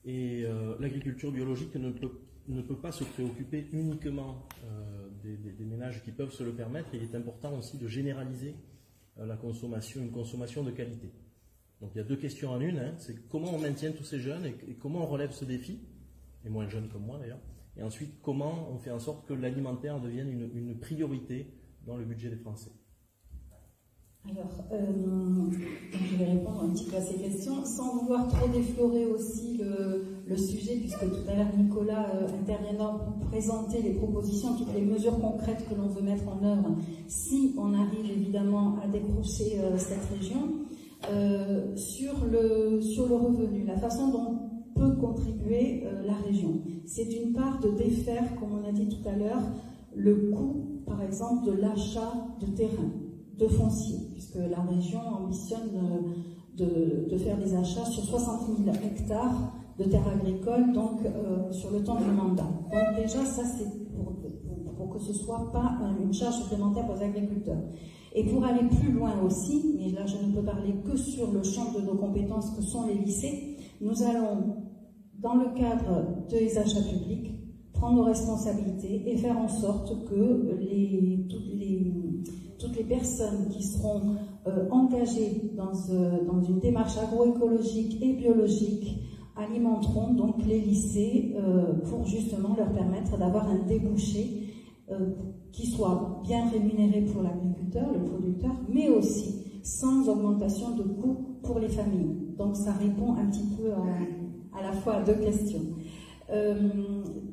et l'agriculture biologique ne peut pas se préoccuper uniquement des ménages qui peuvent se le permettre. Il est important aussi de généraliser la consommation, une consommation de qualité. Donc il y a deux questions en une, c'est comment on maintient tous ces jeunes et comment on relève ce défi, et moins jeunes comme moi d'ailleurs, et ensuite comment on fait en sorte que l'alimentaire devienne une priorité dans le budget des Français. Alors, je vais répondre un petit peu à ces questions, sans vouloir trop déflorer aussi le sujet, puisque tout à l'heure Nicolas intervenant pour présenter les propositions, toutes les mesures concrètes que l'on veut mettre en œuvre, si on arrive évidemment à décrocher cette région, sur le revenu, la façon dont peut contribuer la région. C'est d'une part de défaire, comme on a dit tout à l'heure, le coût, par exemple, de l'achat de terrain, de foncier, puisque la région ambitionne de faire des achats sur 60 000 hectares de terres agricoles, donc sur le temps du mandat. Donc déjà, ça c'est pour que ce ne soit pas une charge supplémentaire aux agriculteurs. Et pour aller plus loin aussi, mais là je ne peux parler que sur le champ de nos compétences que sont les lycées, nous allons, dans le cadre des achats publics, prendre nos responsabilités et faire en sorte que toutes les personnes qui seront engagées dans une démarche agroécologique et biologique alimenteront donc les lycées pour justement leur permettre d'avoir un débouché qui soit bien rémunéré pour l'agriculteur, le producteur, mais aussi sans augmentation de coûts pour les familles. Donc ça répond un petit peu à la fois à deux questions.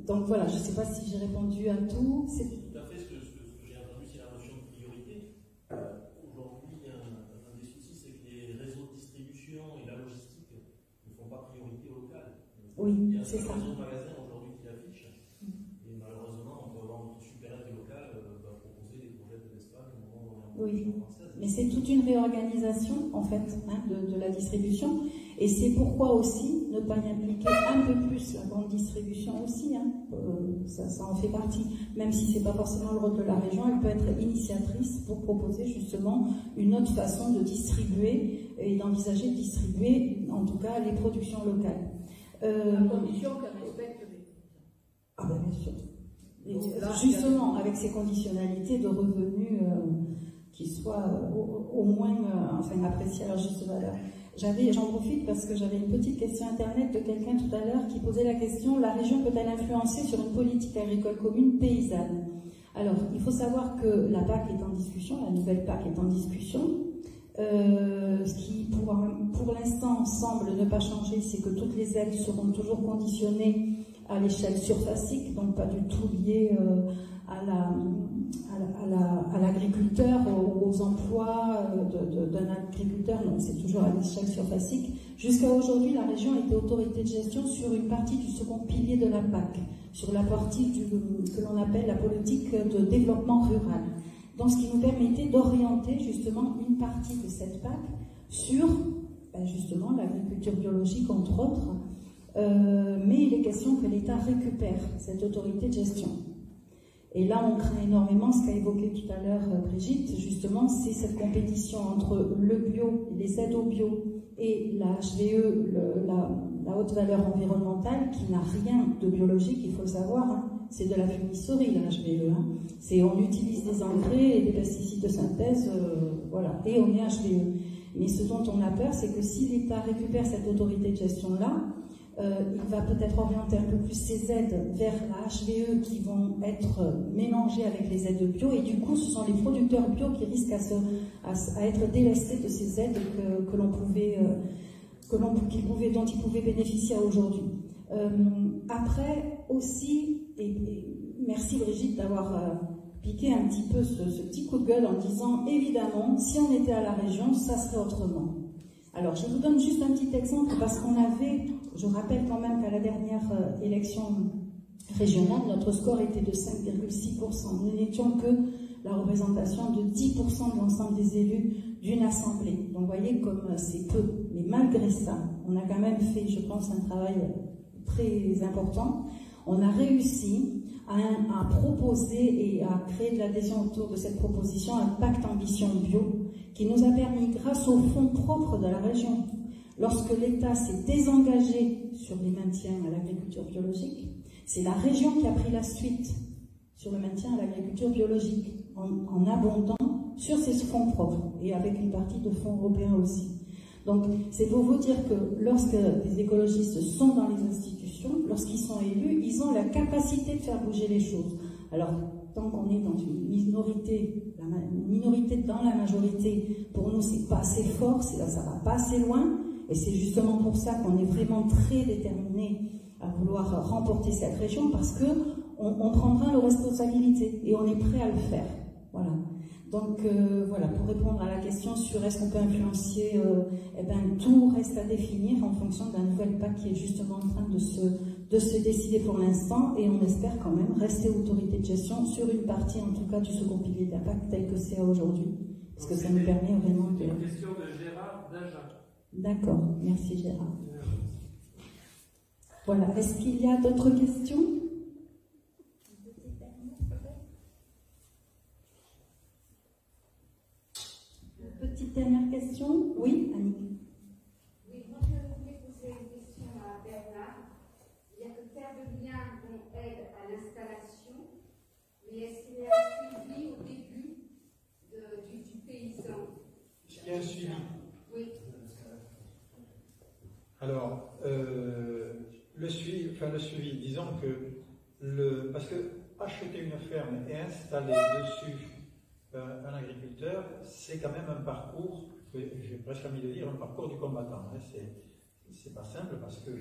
Donc voilà, je ne sais pas si j'ai répondu à tout. C'est tout à fait ce que j'ai entendu, c'est la notion de priorité. Aujourd'hui, un des soucis, c'est que les réseaux de distribution et la logistique ne font pas priorité au local. Oui, c'est ça. Il y a un réseau de magasins aujourd'hui qui l'affiche, et malheureusement, on peut avoir notre supérette local proposer des projets de l'espace au moment où on est en production française. Mais c'est toute une réorganisation, en fait, de la distribution. Et c'est pourquoi aussi ne pas y impliquer un peu plus la grande distribution aussi, ça en fait partie, même si ce n'est pas forcément le rôle de la région, elle peut être initiatrice pour proposer justement une autre façon de distribuer et d'envisager de distribuer en tout cas les productions locales. À condition qu'elle respecte les... Ah ben bien sûr. Et justement avec ces conditionnalités de revenus qui soient au moins appréciés à leur juste valeur. J'en profite parce que j'avais une petite question internet de quelqu'un tout à l'heure qui posait la question: la région peut-elle influencer sur une politique agricole commune paysanne? Alors, il faut savoir que la PAC est en discussion, la nouvelle PAC est en discussion. Ce qui, pour l'instant, semble ne pas changer, c'est que toutes les aides seront toujours conditionnées à l'échelle surfacique, donc pas du tout liées à l'agriculteur, aux emplois d'un agriculteur, non, c'est toujours à l'échelle surfacique. Jusqu'à aujourd'hui, la région était autorité de gestion sur une partie du second pilier de la PAC, sur la partie que l'on appelle la politique de développement rural. Donc ce qui nous permettait d'orienter justement une partie de cette PAC sur justement l'agriculture biologique entre autres, mais il est question que l'État récupère cette autorité de gestion. Et là, on craint énormément, ce qu'a évoqué tout à l'heure Brigitte, justement, c'est cette compétition entre le bio, les aides au bio et la HVE, la haute valeur environnementale, qui n'a rien de biologique, il faut le savoir, c'est de la fumisterie, la HVE. On utilise des engrais et des pesticides de synthèse, voilà, et on est HVE. Mais ce dont on a peur, c'est que si l'État récupère cette autorité de gestion-là, il va peut-être orienter un peu plus ses aides vers la HVE qui vont être mélangées avec les aides bio, et du coup ce sont les producteurs bio qui risquent à être délestés de ces aides dont ils pouvaient bénéficier aujourd'hui. Après aussi, et merci Brigitte d'avoir piqué un petit peu ce petit coup de gueule en disant évidemment si on était à la région ça serait autrement. Alors, je vous donne juste un petit exemple, parce qu'on avait, je rappelle quand même qu'à la dernière élection régionale, notre score était de 5,6%. Nous n'étions que la représentation de 10% de l'ensemble des élus d'une assemblée. Donc vous voyez comme c'est peu. Mais malgré ça, on a quand même fait, je pense, un travail très important. On a réussi à proposer et à créer de l'adhésion autour de cette proposition un pacte ambition bio qui nous a permis, grâce aux fonds propres de la région, lorsque l'État s'est désengagé sur les maintiens à l'agriculture biologique, c'est la région qui a pris la suite sur le maintien à l'agriculture biologique en abondant sur ses fonds propres et avec une partie de fonds européens aussi. Donc c'est pour vous dire que lorsque les écologistes sont dans les institutions, lorsqu'ils sont élus, ils ont la capacité de faire bouger les choses. Alors tant qu'on est dans une minorité dans la majorité, pour nous c'est pas assez fort, ça va pas assez loin, et c'est justement pour ça qu'on est vraiment très déterminés à vouloir remporter cette région, parce que on prendra nos responsabilités et on est prêt à le faire. Voilà. Donc voilà, pour répondre à la question sur est-ce qu'on peut influencer, tout reste à définir en fonction d'un nouvel pacte qui est justement en train de se décider pour l'instant, et on espère quand même rester autorité de gestion sur une partie en tout cas du second pilier de la PAC tel que c'est aujourd'hui, parce que ça nous permet vraiment de... Une question de Gérard Daja. D'accord, merci Gérard. Voilà, est-ce qu'il y a d'autres questions? Petite dernière question? Oui, Annick. Oui, moi je voulais poser une question à Bernard. Il y a que Terre de Liens dont aide à l'installation, mais est-ce qu'il y a un suivi au début du paysan? Il y a un suivi. Oui. Alors, le suivi, disons que parce que acheter une ferme et installer dessus un agriculteur, c'est quand même un parcours, j'ai presque envie de dire, un parcours du combattant. Hein. C'est pas simple parce que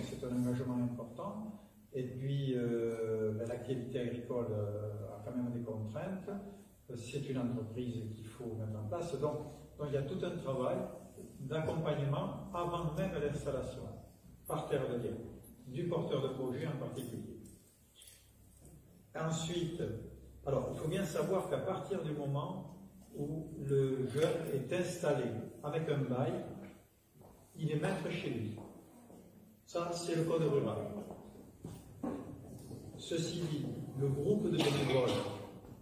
c'est un engagement important, et puis l'activité agricole a quand même des contraintes, c'est une entreprise qu'il faut mettre en place, donc il y a tout un travail d'accompagnement avant même l'installation, par terre de lien, du porteur de projet en particulier. Ensuite, alors il faut bien savoir qu'à partir du moment où le jeune est installé avec un bail, il est maître chez lui. Ça, c'est le code rural. Ceci dit, le groupe de bénévoles,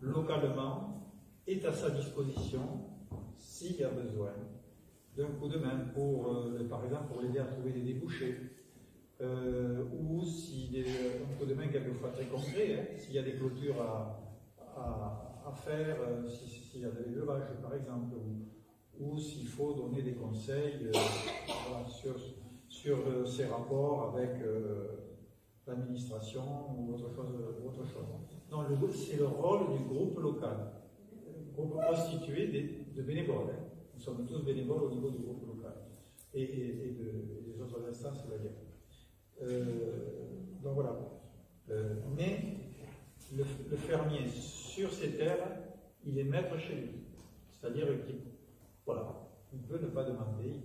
localement, est à sa disposition s'il y a besoin d'un coup de main par exemple, pour l'aider à trouver des débouchés, ou un coup de main quelquefois très concret, hein, s'il y a des clôtures à faire, s'il y a de l'élevage par exemple, ou s'il faut donner des conseils sur ces rapports avec l'administration ou autre chose. Non, c'est le rôle du groupe local, groupe constitué de bénévoles. Hein. Nous sommes tous bénévoles au niveau du groupe local et des autres instances de la guerre. Donc voilà. Mais le fermier sur ses terres, il est maître chez lui. C'est-à-dire qu'il peut ne pas demander,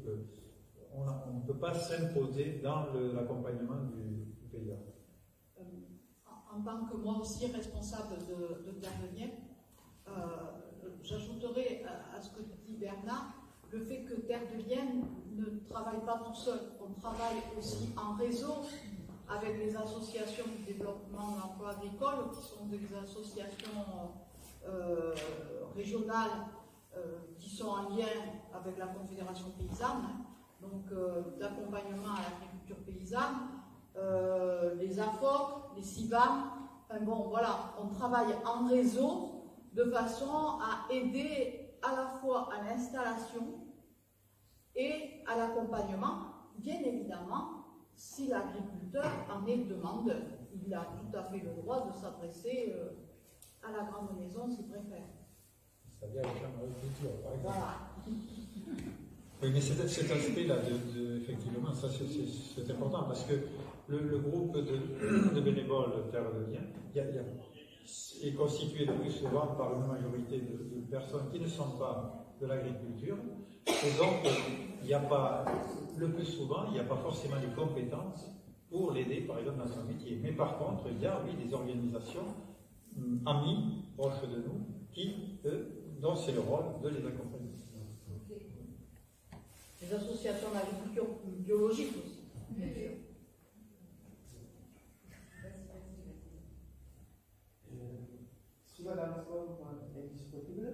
on ne peut pas s'imposer dans l'accompagnement du paysan. En tant que moi aussi responsable de Terre de Liens, j'ajouterai à ce que dit Bernard le fait que Terre de Liens ne travaille pas tout seul. On travaille aussi en réseau avec les associations de développement de l'emploi agricole, qui sont des associations régionales qui sont en lien avec la Confédération paysanne, donc d'accompagnement à l'agriculture paysanne, les AFOC, les CIVAM. Enfin bon, voilà, on travaille en réseau de façon à aider à la fois à l'installation et à l'accompagnement, bien évidemment, si l'agriculteur en est demandeur. Il a tout à fait le droit de s'adresser à la grande maison s'il préfère. C'est-à-dire la chambre d'agriculture, par exemple. Voilà. Oui, mais cet aspect-là, effectivement, ça c'est important, parce que le groupe de bénévoles Terre de Liens est constitué le plus souvent par une majorité de personnes qui ne sont pas de l'agriculture, et donc le plus souvent, il n'y a pas forcément les compétences pour l'aider, par exemple, dans son métier. Mais par contre, il y a, oui, des organisations amies, proches de nous, dont c'est le rôle de les accompagner. Les associations d'agriculture biologique aussi, bien sûr. Si Madame Fauve est disponible,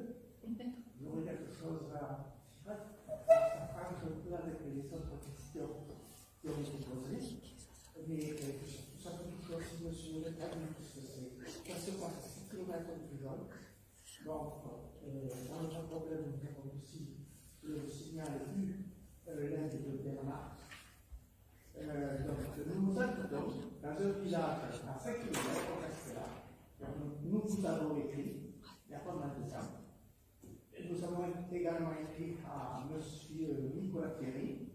j'aurais quelque chose à dire. Ça prend un peu avec les autres questions qui ont été posées. Mais tout ça peut toucher aussi monsieur le Camus, puisque c'est un kilomètre plus jeune. Donc, dans notre problème, nous avons aussi le signal vu l'aide de Bernard. Donc, nous nous attendons dans un village à 5 km au Castellar. Nous vous avons écrit, il y a pas mal de temps. Et nous avons également écrit à M. Nicolas Thierry,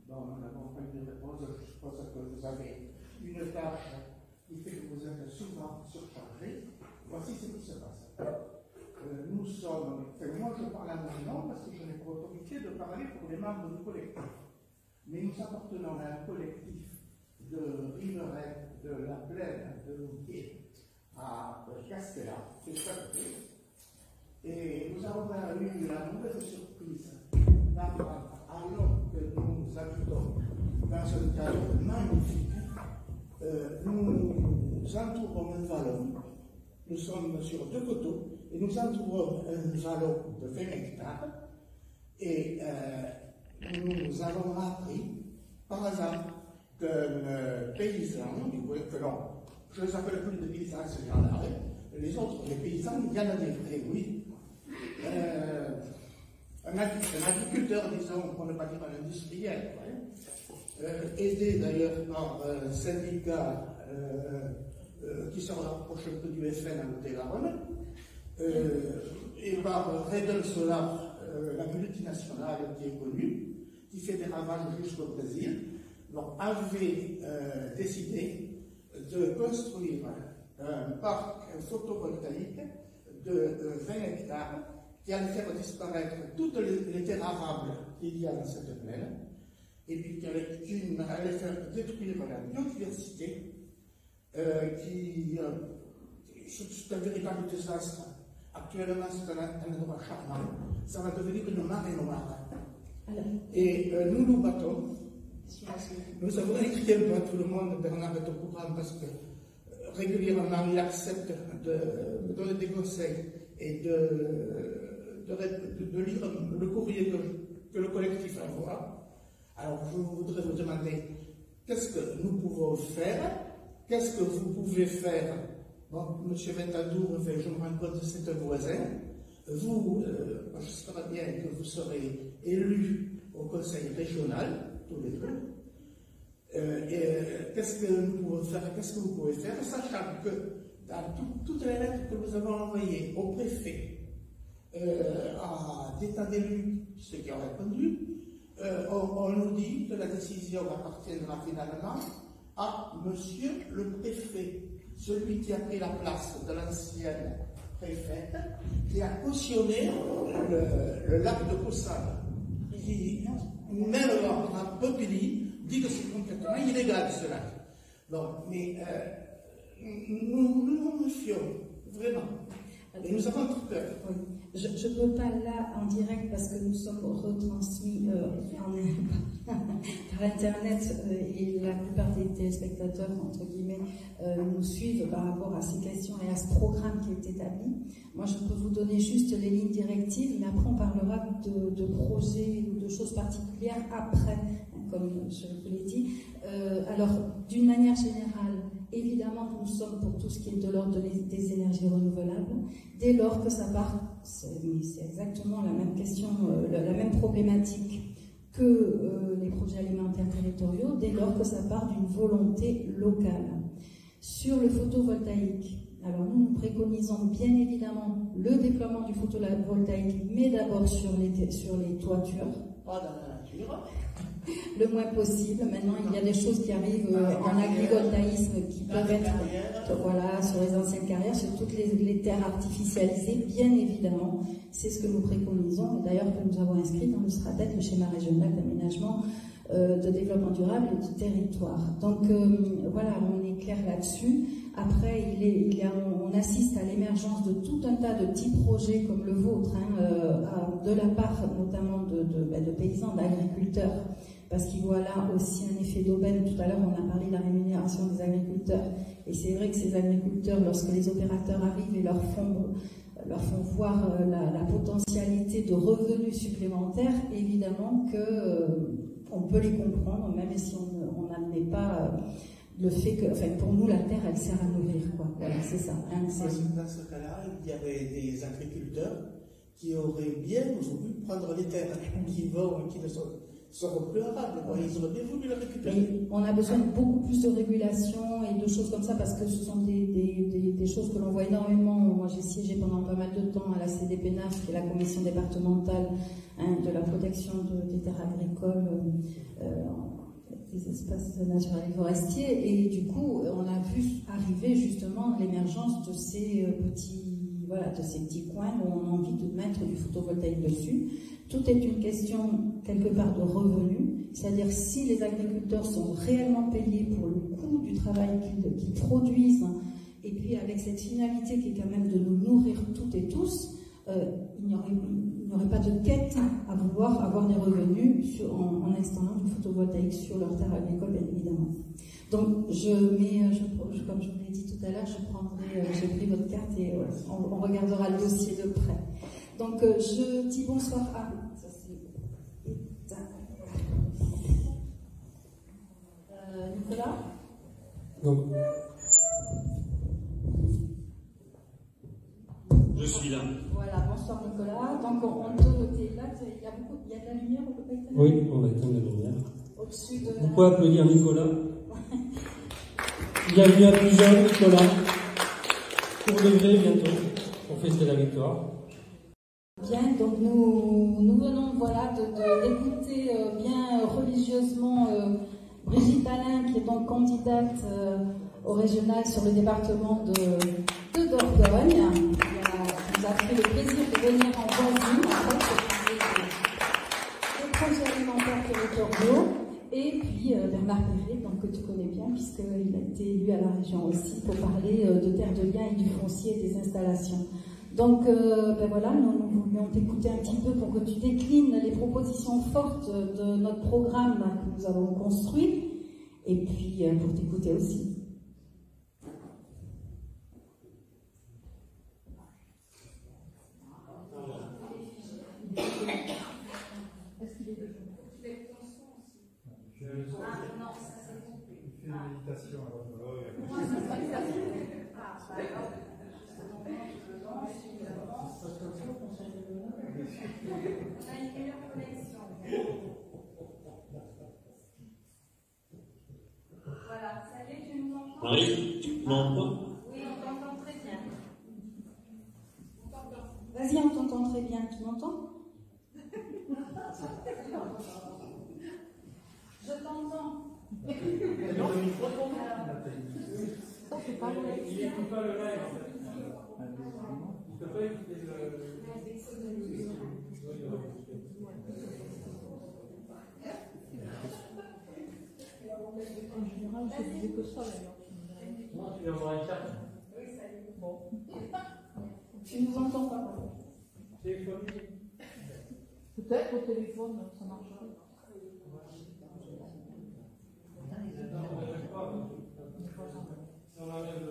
dont nous n'avons pas eu de réponse. Je suppose que vous avez une tâche qui fait que vous êtes souvent surchargé. Voici ce qui se passe. Nous sommes, moi je parle à mon nom parce que je n'ai pas l'autorité de parler pour les membres du collectif. Mais nous appartenons à un collectif de riverains de la plaine de Louviers à Castellar, c'est ça que c'est. Et nous avons eu la mauvaise surprise d'apprendre, alors que nous habitons dans un cadre magnifique, nous entourons un vallon, nous sommes sur 2 coteaux, et nous entourons un vallon de 20 hectares, et nous avons appris, par hasard, qu'un paysan, que non, je ne les appelle plus des paysans, ces gens-là, les autres, les paysans, il y en a des vrais, oui. Un agriculteur, disons, pour ne pas dire un industriel, aidé d'ailleurs par un syndicat qui se rapproche un peu du FN à Lot-et-Garonne, et par Redel Solar, la multinationale qui est connue, qui fait des ravages jusqu'au Brésil, avait décidé de construire un parc photovoltaïque de 20 hectares qui allait faire disparaître toutes les terres arables qu'il y a dans cette plaine, et puis qui allait faire détruire la biodiversité, c'est un véritable désastre. Actuellement, c'est un endroit charmant. Ça va devenir une marée noire. Et nous nous battons. Nous avons écrit un peu à tout le monde, Bernard est au courant parce que régulièrement il accepte de me donner des conseils et de lire le courrier que le collectif envoie. Alors je voudrais vous demander qu'est-ce que nous pouvons faire, qu'est-ce que vous pouvez faire. Bon, M. Ventadour, je me rends compte que c'est un voisin. Vous, j'espère bien que vous serez élu au conseil régional, tous les deux. Qu'est-ce que nous pouvons faire, qu'est-ce que vous pouvez faire, sachant que dans toutes les lettres que nous avons envoyées au préfet, à des tas d'élus, ceux qui ont répondu, on nous dit que la décision appartiendra finalement à monsieur le préfet, celui qui a pris la place de l'ancienne préfète, qui a cautionné le lac de Caussade, qui, même à Popilly, dit que c'est complètement illégal ce lac. Bon, mais nous nous méfions, vraiment. Et nous avons trop peur. Oui. Je ne peux pas là en direct parce que nous sommes retransmis par Internet et la plupart des téléspectateurs, entre guillemets, nous suivent par rapport à ces questions et à ce programme qui est établi. Moi, je peux vous donner juste les lignes directives, mais après on parlera de projets ou de choses particulières après, comme je vous l'ai dit. Alors, d'une manière générale, évidemment, nous sommes pour tout ce qui est de l'ordre des énergies renouvelables. Dès lors que ça part, c'est exactement la même question, la même problématique que les projets alimentaires territoriaux, dès lors que ça part d'une volonté locale. Sur le photovoltaïque, alors nous préconisons bien évidemment le déploiement du photovoltaïque, mais d'abord sur les toitures. Pas dans la nature. Le moins possible. Maintenant, il y a des choses qui arrivent en agrivoltaïsme qui peuvent être voilà, sur les anciennes carrières, sur toutes les terres artificialisées, bien évidemment. C'est ce que nous préconisons, et d'ailleurs que nous avons inscrit dans le SRADET, le schéma régional d'aménagement de développement durable et du territoire. Donc voilà, on est clair là-dessus. Après, on a assiste à l'émergence de tout un tas de petits projets comme le vôtre, de la part notamment de paysans, d'agriculteurs, parce qu'il voit là aussi un effet d'aubaine. Tout à l'heure, on a parlé de la rémunération des agriculteurs, et c'est vrai que ces agriculteurs, lorsque les opérateurs arrivent et leur font voir la potentialité de revenus supplémentaires, évidemment qu'on peut les comprendre, même si on n'admet pas le fait que, enfin, pour nous, la terre, elle sert à nourrir, quoi. Voilà, c'est ça. Dans ce cas-là, il y avait des agriculteurs qui auraient bien voulu prendre les terres qui ne seront plus arables. Ils auraient bien voulu les récupérer. Mais on a besoin de beaucoup plus de régulation et de choses comme ça, parce que ce sont des choses que l'on voit énormément. Moi, j'ai siégé pendant pas mal de temps à la CDPNAF, qui est la commission départementale de la protection des terres agricoles, des espaces naturels et forestiers, et du coup, on a vu arriver justement l'émergence de ces petits coins où on a envie de mettre du photovoltaïque dessus. Tout est une question, quelque part, de revenus, c'est-à-dire si les agriculteurs sont réellement payés pour le coût du travail qu'ils produisent, et puis avec cette finalité qui est quand même de nous nourrir toutes et tous, il n'y aurait pas de quête à vouloir avoir des revenus en installant du photovoltaïque sur leur terre agricole, bien évidemment. Donc, comme je vous l'ai dit tout à l'heure, j'ai pris votre carte et on regardera le dossier de près. Donc, je dis bonsoir à... Ça, c'est... Nicolas. Donc, je suis là. Voilà, bonsoir Nicolas. Donc, on peut t'es là, il y a de la lumière, on peut pas éteindre? Oui, on va éteindre la lumière. Au-dessus de... Vous pouvez applaudir Nicolas. Bienvenue à Pujaud, Nicolas. Pour de vrai, bientôt, pour fêter la victoire. Bien, donc nous venons d'écouter bien religieusement Brigitte Alain, qui est donc candidate au régional sur le département de Dordogne. Qui nous a fait le plaisir de venir en voisine, en fait, pour parler des projets alimentaires territoriaux. Et puis Bernard Perret, donc, que tu connais bien, puisqu'il a été élu à la région aussi, pour parler de terre de liens et du foncier et des installations. Donc voilà, nous voulions t'écouter un petit peu pour que tu déclines les propositions fortes de notre programme que nous avons construit, et puis pour t'écouter aussi. Voilà, salut, tu nous entends? Marie, tu m'entends? Oui, on t'entend très bien. Vas-y, on t'entend très bien, tu m'entends? Je t'entends. Il n'écoute pas le live en fait. Il ne peut pas écouter le... En général, je disais que ça d'ailleurs. Moi, tu viens voir un chat. Oui, salut. Bon. Tu nous entends pas? Téléphone. Peut-être au téléphone, ça marcherait. On enlève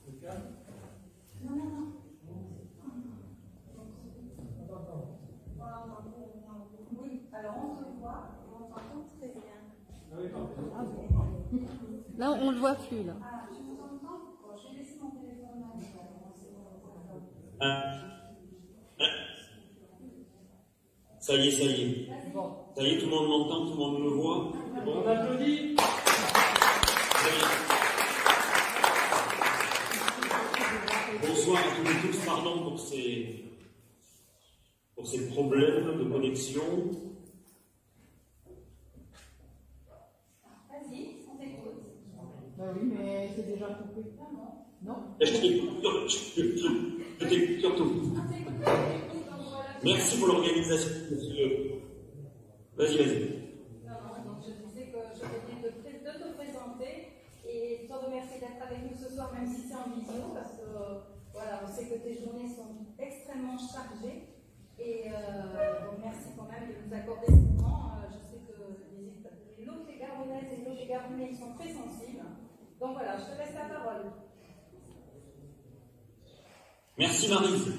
le câble. Non. Oui, alors on te voit, on t'entend très bien. Là, on le voit plus, là. Ah, je vous entends? Bon, je vais laisser mon téléphone là. Ça y est. Ça y est, tout le monde m'entend, tout le monde me voit. Bon, on applaudit. Bonsoir à tous et tous, pardon pour ces problèmes de connexion. Vas-y, on t'écoute. Bah oui, mais c'est déjà coupé. Non. Je t'écoute surtout. Merci pour l'organisation, monsieur. Vas-y. Non, donc je disais que je venais de te présenter et te remercier d'être avec nous ce soir, même si c'est en en vidéo parce que voilà, on sait que tes journées sont extrêmement chargées. Et donc merci quand même de nous accorder ce temps. Je sais que les Lot-et-Garonnaises et Lot-et-Garonnais sont très sensibles. Donc voilà, je te laisse la parole. Merci Maryse.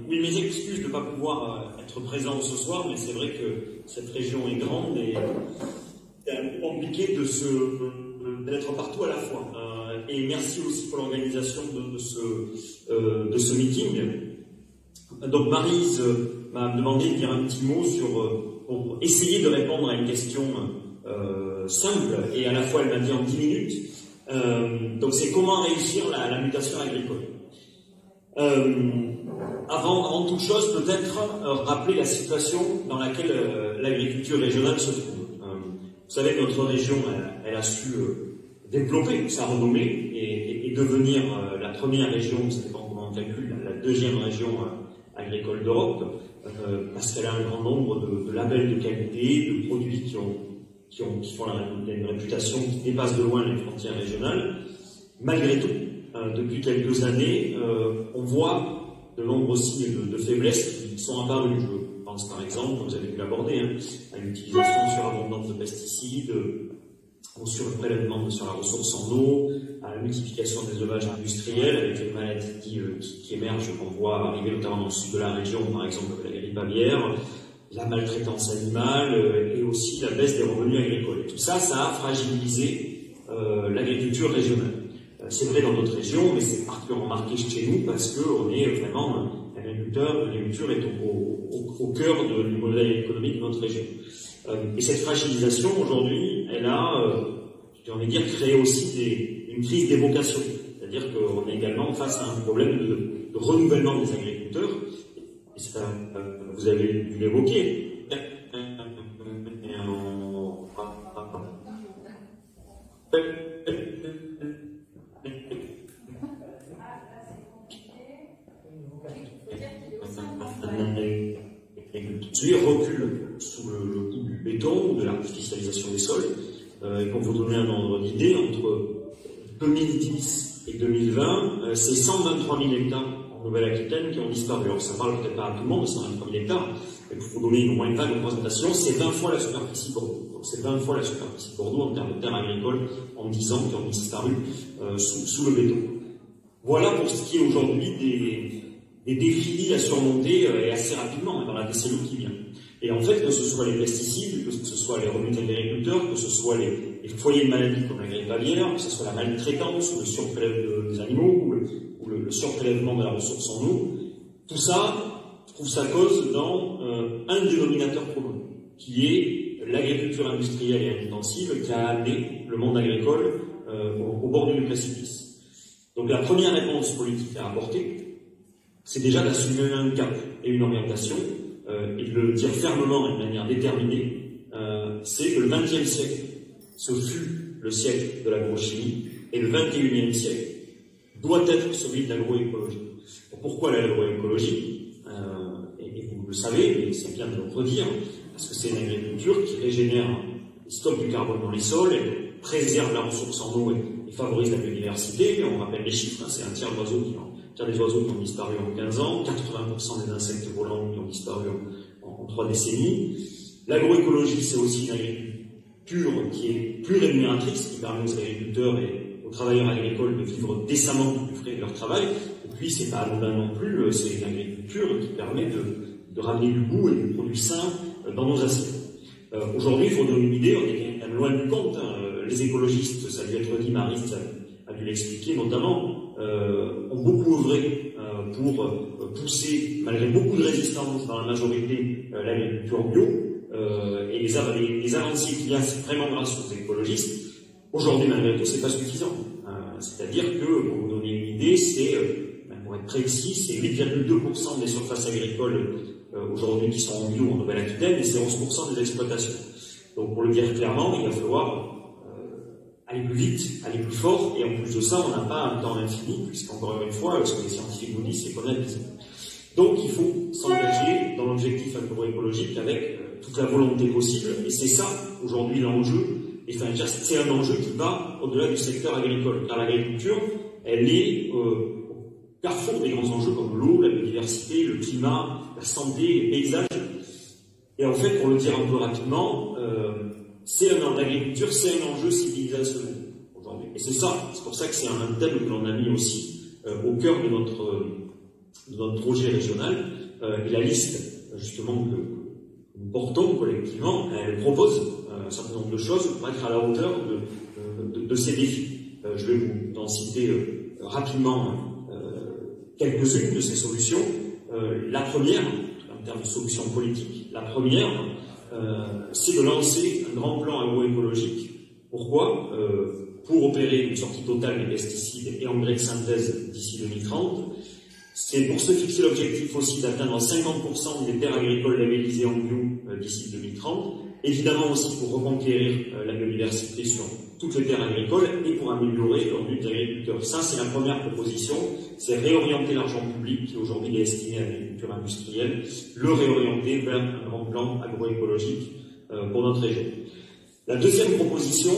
Oui, mes excuses de ne pas pouvoir être présent ce soir, mais c'est vrai que cette région est grande et c'est un peu compliqué d'être partout à la fois. Et merci aussi pour l'organisation de ce meeting. Donc Maryse m'a demandé de dire un petit mot pour essayer de répondre à une question simple, et à la fois elle m'a dit en 10 minutes. Donc c'est comment réussir la mutation agricole. Avant toute chose, peut-être rappeler la situation dans laquelle l'agriculture régionale se trouve. Vous savez, notre région, elle a su développer sa renommée et devenir la première région, ça dépend comment on calcule, la deuxième région agricole d'Europe, parce qu'elle a un grand nombre de labels de qualité, de produits qui font une réputation qui dépasse de loin les frontières régionales. Malgré tout, depuis quelques années, on voit de nombreux signes de faiblesse qui sont apparus. Je pense par exemple, vous avez pu l'aborder, à l'utilisation surabondante de pesticides, au surprélèvement sur la ressource en eau, à la multiplication des élevages industriels avec les maladies qui émergent, qu'on voit arriver notamment dans le sud de la région, par exemple la grippe aviaire, la maltraitance animale et aussi la baisse des revenus agricoles. Et tout ça, ça a fragilisé l'agriculture régionale. C'est vrai dans notre région, mais c'est particulièrement marqué chez nous parce qu'on est vraiment, l'agriculture est au cœur du modèle économique de notre région. Et cette fragilisation, aujourd'hui, elle a, j'ai envie de dire, créé aussi une crise des vocations. C'est-à-dire qu'on est également face à un problème de renouvellement des agriculteurs. Et c'est vous avez dû l'évoquer. Recule sous le coup du béton, de l'artificialisation des sols. Et pour vous donner un ordre d'idée, entre 2010 et 2020, c'est 123 000 hectares en Nouvelle-Aquitaine qui ont disparu. Alors ça parle peut-être pas à tout le monde, 123 000 hectares, mais pour vous donner une moins vague représentation, c'est 20 fois la superficie Bordeaux. Donc c'est 20 fois la superficie Bordeaux en termes de terres agricoles en 10 ans qui ont disparu sous le béton. Voilà pour ce qui est aujourd'hui des défis à surmonter et assez rapidement dans la décennie qui vient. Et en fait, que ce soit les pesticides, que ce soit les revenus des agriculteurs, que ce soit les foyers de maladies comme la grippe aviaire, que ce soit la maltraitance ou le surprélèvement des animaux ou le surprélèvement de la ressource en eau, tout ça trouve sa cause dans un dénominateur commun, qui est l'agriculture industrielle et intensive qui a amené le monde agricole au bord du précipice. Donc la première réponse politique à apporter, c'est déjà d'assumer un cap et une orientation, et de le dire fermement et de manière déterminée, c'est que le XXe siècle, ce fut le siècle de l'agrochimie, et le XXIe siècle doit être celui de l'agroécologie. Pourquoi l'agroécologie et vous le savez, mais c'est bien de le redire, parce que c'est une agriculture qui régénère les stocks du carbone dans les sols, et préserve la ressource en eau et favorise la biodiversité. On rappelle les chiffres, hein, c'est un tiers des oiseaux qui ont disparu en 15 ans, 80% des insectes volants qui ont disparu en 3 décennies. L'agroécologie, c'est aussi une agriculture qui est plus rémunératrice, qui permet aux agriculteurs et aux travailleurs agricoles de vivre décemment du frais de leur travail. Et puis, c'est pas anodin non plus, c'est une agriculture qui permet de ramener du goût et du produit sain dans nos assiettes. Aujourd'hui, il faut donner une idée, on est quand même loin du compte. Hein. Les écologistes, ça a dû être dit, Maryse a dû l'expliquer notamment, ont beaucoup œuvré pour pousser, malgré beaucoup de résistance dans la majorité, l'agriculture bio. Et les avancées qu'il y a, c'est vraiment grâce aux écologistes. Aujourd'hui, malgré tout, c'est pas suffisant. C'est-à-dire que, pour vous donner une idée, c'est, pour être précis, c'est 8,2% des surfaces agricoles aujourd'hui qui sont en bio en Nouvelle-Aquitaine et c'est 11% des exploitations. Donc, pour le dire clairement, il va falloir aller plus vite, aller plus fort, et en plus de ça, on n'a pas un temps infini, puisqu'encore une fois, ce que les scientifiques nous disent, c'est qu'on a besoin. Donc, il faut s'engager dans l'objectif agroécologique avec toute la volonté possible, et c'est ça, aujourd'hui, l'enjeu, et enfin, c'est un enjeu qui va au-delà du secteur agricole, car l'agriculture, elle est au carrefour des grands enjeux comme l'eau, la biodiversité, le climat, la santé, les paysages. Et en fait, pour le dire un peu rapidement, l'agriculture, c'est un enjeu civilisationnel aujourd'hui. Et c'est ça, c'est pour ça que c'est un thème que l'on a mis aussi au cœur de notre projet régional. Et la liste, justement, que nous portons collectivement, elle propose un certain nombre de choses pour être à la hauteur de ces défis. Je vais vous en citer rapidement quelques-unes de ces solutions. La première, en termes de solutions politiques, la première, c'est de lancer un grand plan agroécologique. Pourquoi? Pour opérer une sortie totale des pesticides et engrais de synthèse d'ici 2030. C'est pour se fixer l'objectif aussi d'atteindre 50% des terres agricoles labellisées en bio d'ici 2030. Évidemment aussi pour reconquérir la biodiversité sur toutes les terres agricoles et pour améliorer leur but d'agriculteurs. Ça, c'est la première proposition, c'est réorienter l'argent public qui aujourd'hui est destiné à l'agriculture industrielle, le réorienter vers un grand plan agroécologique pour notre région. La deuxième proposition,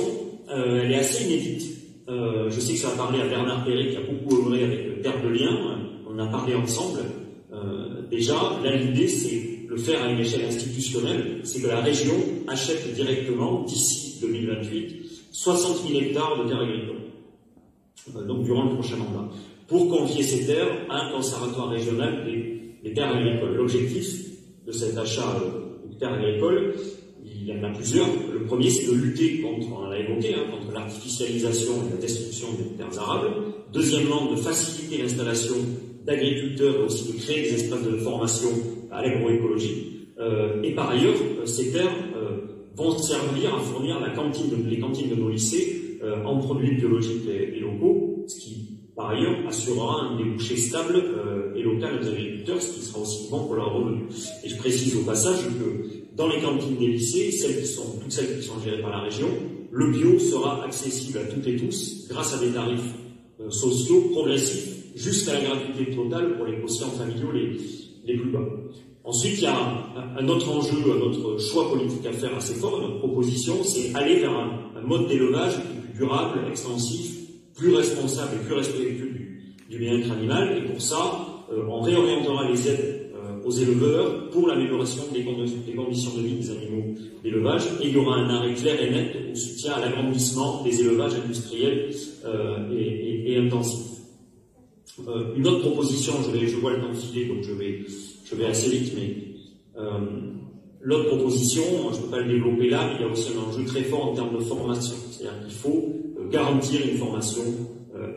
elle est assez inédite. Je sais que ça a parlé à Bernard Perret qui a beaucoup œuvré avec Terre de Liens. On a parlé ensemble. Déjà, là, l'idée, c'est le faire à une échelle institutionnelle, c'est que la région achète directement, d'ici 2028, 60 000 hectares de terres agricoles, donc durant le prochain mandat, pour confier ces terres à un conservatoire régional des terres agricoles. L'objectif de cet achat de terres agricoles, il y en a plusieurs. Le premier, c'est de lutter contre, on l'a évoqué, contre l'artificialisation et la destruction des terres arables. Deuxièmement, de faciliter l'installation d'agriculteurs et aussi de créer des espaces de formation à l'agroécologie. Et par ailleurs, ces terres vont servir à fournir les cantines de nos lycées en produits biologiques et locaux, ce qui, par ailleurs, assurera un débouché stable et local aux agriculteurs, ce qui sera aussi bon pour leurs revenus. Et je précise au passage que dans les cantines des lycées, toutes celles qui sont gérées par la région, le bio sera accessible à toutes et tous grâce à des tarifs sociaux progressifs jusqu'à la gratuité totale pour les quotients familiaux les plus bas. Ensuite, il y a un autre enjeu, un autre choix politique à faire assez fort. Notre proposition, c'est aller vers un mode d'élevage plus durable, extensif, plus responsable et plus respectueux du bien-être animal. Et pour ça, on réorientera les aides aux éleveurs pour l'amélioration des conditions de vie des animaux d'élevage. Et il y aura un arrêt clair et net au soutien à l'agrandissement des élevages industriels et intensifs. Une autre proposition, je vois le temps filer, donc je vais assez vite, mais l'autre proposition, je ne peux pas le développer là, mais il y a aussi un enjeu très fort en termes de formation. C'est-à-dire qu'il faut garantir une formation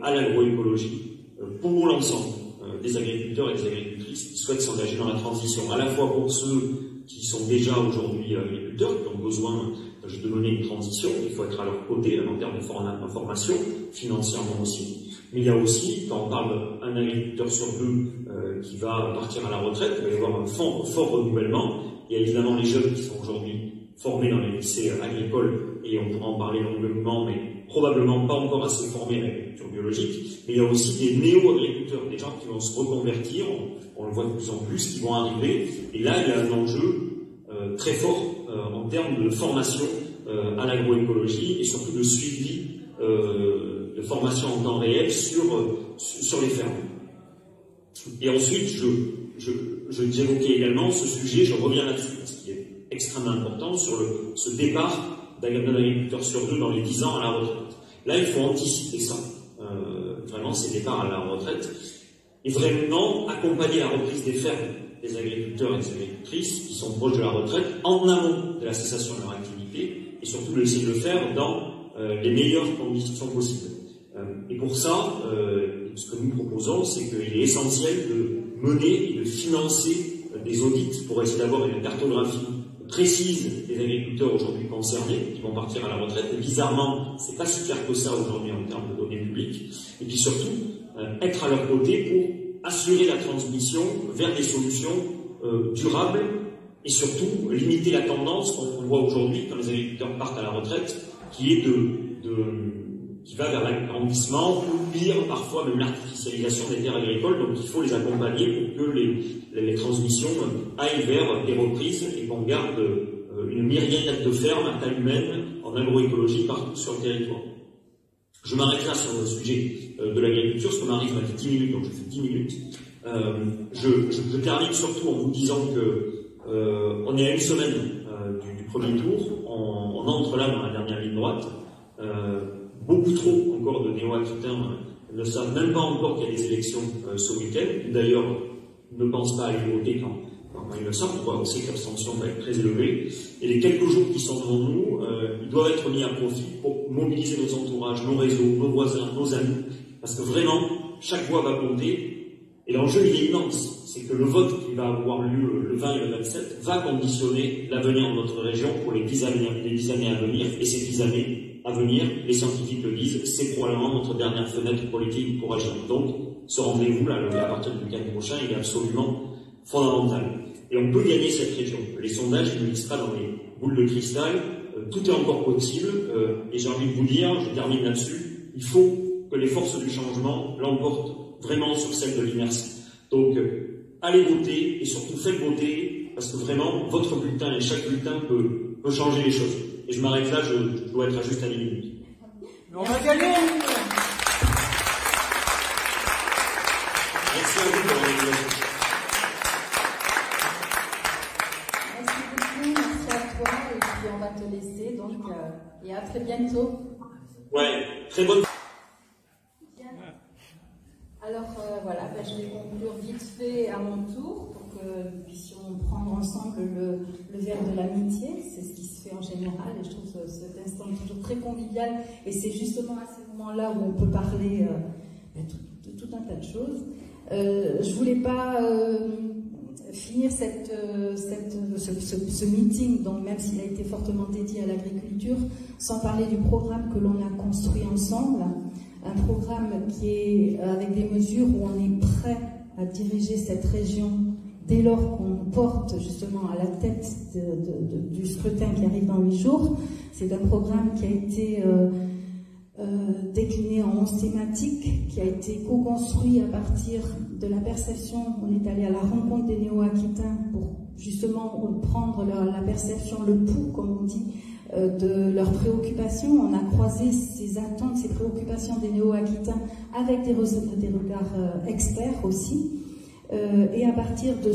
à l'agroécologie pour l'ensemble des agriculteurs et des agricultrices qui souhaitent s'engager dans la transition, à la fois pour ceux qui sont déjà aujourd'hui agriculteurs, qui ont besoin de mener une transition, il faut être à leur côté en termes de formation, financièrement aussi. Mais il y a aussi, quand on parle d'un agriculteur sur deux qui va partir à la retraite, il va y avoir un fort renouvellement. Il y a évidemment les jeunes qui sont aujourd'hui formés dans les lycées agricoles, et on pourra en parler longuement, mais probablement pas encore assez formés à l'agriculture biologique. Mais il y a aussi des néo-agriculteurs, des gens qui vont se reconvertir, on le voit de plus en plus, qui vont arriver. Et là, il y a un enjeu très fort en termes de formation à l'agroécologie et surtout de suivi de formation en temps réel sur les fermes. Et ensuite, j'évoquais également ce sujet, je reviens là-dessus, parce qu'il est extrêmement important, sur ce départ d'un agriculteur sur deux dans les 10 ans à la retraite. Là, il faut anticiper ça, vraiment ces départs à la retraite, et vraiment accompagner la reprise des fermes des agriculteurs et des agricultrices qui sont proches de la retraite en amont de la cessation de leur activité, et surtout d'essayer de le faire dans les meilleures conditions possibles. Et pour ça, ce que nous proposons, c'est qu'il est essentiel de mener et de financer des audits pour essayer d'avoir une cartographie précise des agriculteurs aujourd'hui concernés, qui vont partir à la retraite. Et bizarrement, c'est pas si clair que ça aujourd'hui en termes de données publiques. Et puis surtout, être à leur côté pour assurer la transmission vers des solutions durables et surtout limiter la tendance qu'on voit aujourd'hui quand les agriculteurs partent à la retraite, qui est qui va vers l'agrandissement ou pire, parfois même l'artificialisation des terres agricoles. Donc il faut les accompagner pour que les transmissions aillent vers des reprises et qu'on garde une myriade de fermes à taille humaine en agroécologie partout sur le territoire. Je m'arrête là sur le sujet de l'agriculture, parce qu'on arrive à 10 minutes, donc je fais 10 minutes. Je termine surtout en vous disant que on est à une semaine du premier tour, on entre là dans la dernière ligne droite. Beaucoup trop encore de néo-aquitains ne savent même pas encore qu'il y a des élections ce week-end. D'ailleurs, ne pensent pas aller voter quand ils le sortent. On sait que l'abstention va être très élevée. Et les quelques jours qui sont devant nous, ils doivent être mis à profit pour mobiliser nos entourages, nos réseaux, nos voisins, nos amis. Parce que vraiment, chaque voix va compter. Et l'enjeu, il est immense. C'est que le vote qui va avoir lieu le 20 et le 27 va conditionner l'avenir de notre région pour les 10 années à venir. Et ces 10 années à venir, les scientifiques le disent, c'est probablement notre dernière fenêtre politique pour agir. Donc, ce rendez-vous, là, à partir du week-end prochain, il est absolument fondamental. Et on peut gagner cette région. Les sondages, ils ne lisent pas dans les boules de cristal. Tout est encore possible. Et j'ai envie de vous dire, je termine là-dessus, il faut que les forces du changement l'emportent vraiment sur celles de l'inertie. Donc, allez voter et surtout faites voter, parce que vraiment, votre bulletin et chaque bulletin peut changer les choses. Et je m'arrête là, je dois être à juste à 10 minutes. On va gagner! Merci à vous pour l'invitation. Merci beaucoup, merci à toi, et puis on va te laisser, donc, et à très bientôt. Ouais, très bonne. Alors voilà, je vais conclure vite fait à mon tour pour que nous puissions prendre ensemble le verre de l'amitié. C'est ce qui se fait en général et je trouve cet instant toujours très convivial. Et c'est justement à ces moments-là où on peut parler de tout un tas de choses. Je voulais pas finir ce meeting, donc même s'il a été fortement dédié à l'agriculture, sans parler du programme que l'on a construit ensemble. Un programme qui est avec des mesures où on est prêt à diriger cette région dès lors qu'on porte justement à la tête du scrutin qui arrive dans 8 jours. C'est un programme qui a été décliné en 11 thématiques, qui a été co-construit à partir de la perception. On est allé à la rencontre des néo-aquitains pour justement prendre la perception, le pouls, comme on dit, de leurs préoccupations. On a croisé ces attentes, ces préoccupations des néo-aquitains avec des regards experts aussi. Et à partir de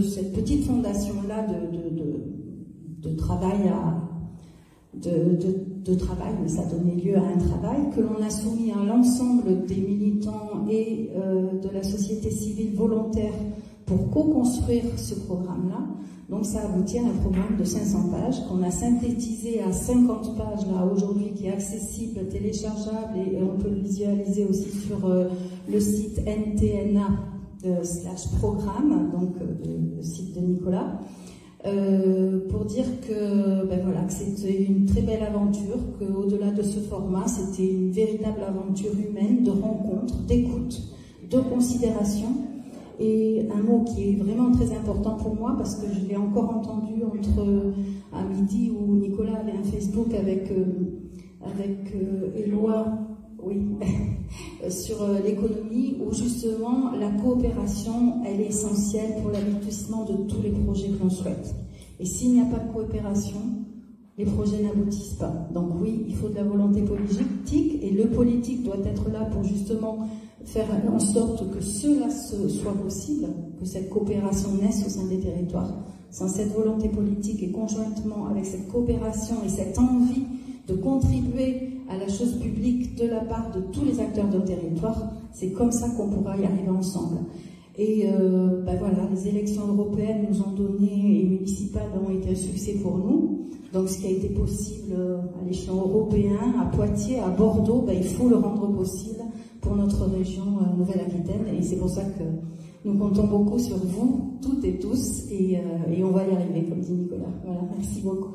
cette petite fondation-là de travail, ça donnait lieu à un travail que l'on a soumis à l'ensemble des militants et de la société civile volontaire pour co-construire ce programme-là. Donc ça aboutit à un programme de 500 pages qu'on a synthétisé à 50 pages là aujourd'hui, qui est accessible, téléchargeable et on peut le visualiser aussi sur le site ntna/programme, donc le site de Nicolas, pour dire que voilà, que c'était une très belle aventure, qu'au-delà de ce format, c'était une véritable aventure humaine de rencontre, d'écoute, de considération. Et un mot qui est vraiment très important pour moi, parce que je l'ai encore entendu à midi où Nicolas avait un Facebook avec Éloi, oui, sur l'économie, où justement la coopération, elle est essentielle pour l'aboutissement de tous les projets que l'on souhaite. Et s'il n'y a pas de coopération, les projets n'aboutissent pas. Donc oui, il faut de la volonté politique, et le politique doit être là pour justement faire en sorte que cela soit possible, que cette coopération naisse au sein des territoires. Sans cette volonté politique et conjointement avec cette coopération et cette envie de contribuer à la chose publique de la part de tous les acteurs de territoire, c'est comme ça qu'on pourra y arriver ensemble. Et voilà, les élections européennes nous ont donné, et municipales ont été un succès pour nous. Donc ce qui a été possible à l'échelon européen, à Poitiers, à Bordeaux, il faut le rendre possible pour notre région Nouvelle-Aquitaine. Et c'est pour ça que nous comptons beaucoup sur vous, toutes et tous, et on va y arriver, comme dit Nicolas. Voilà, merci beaucoup.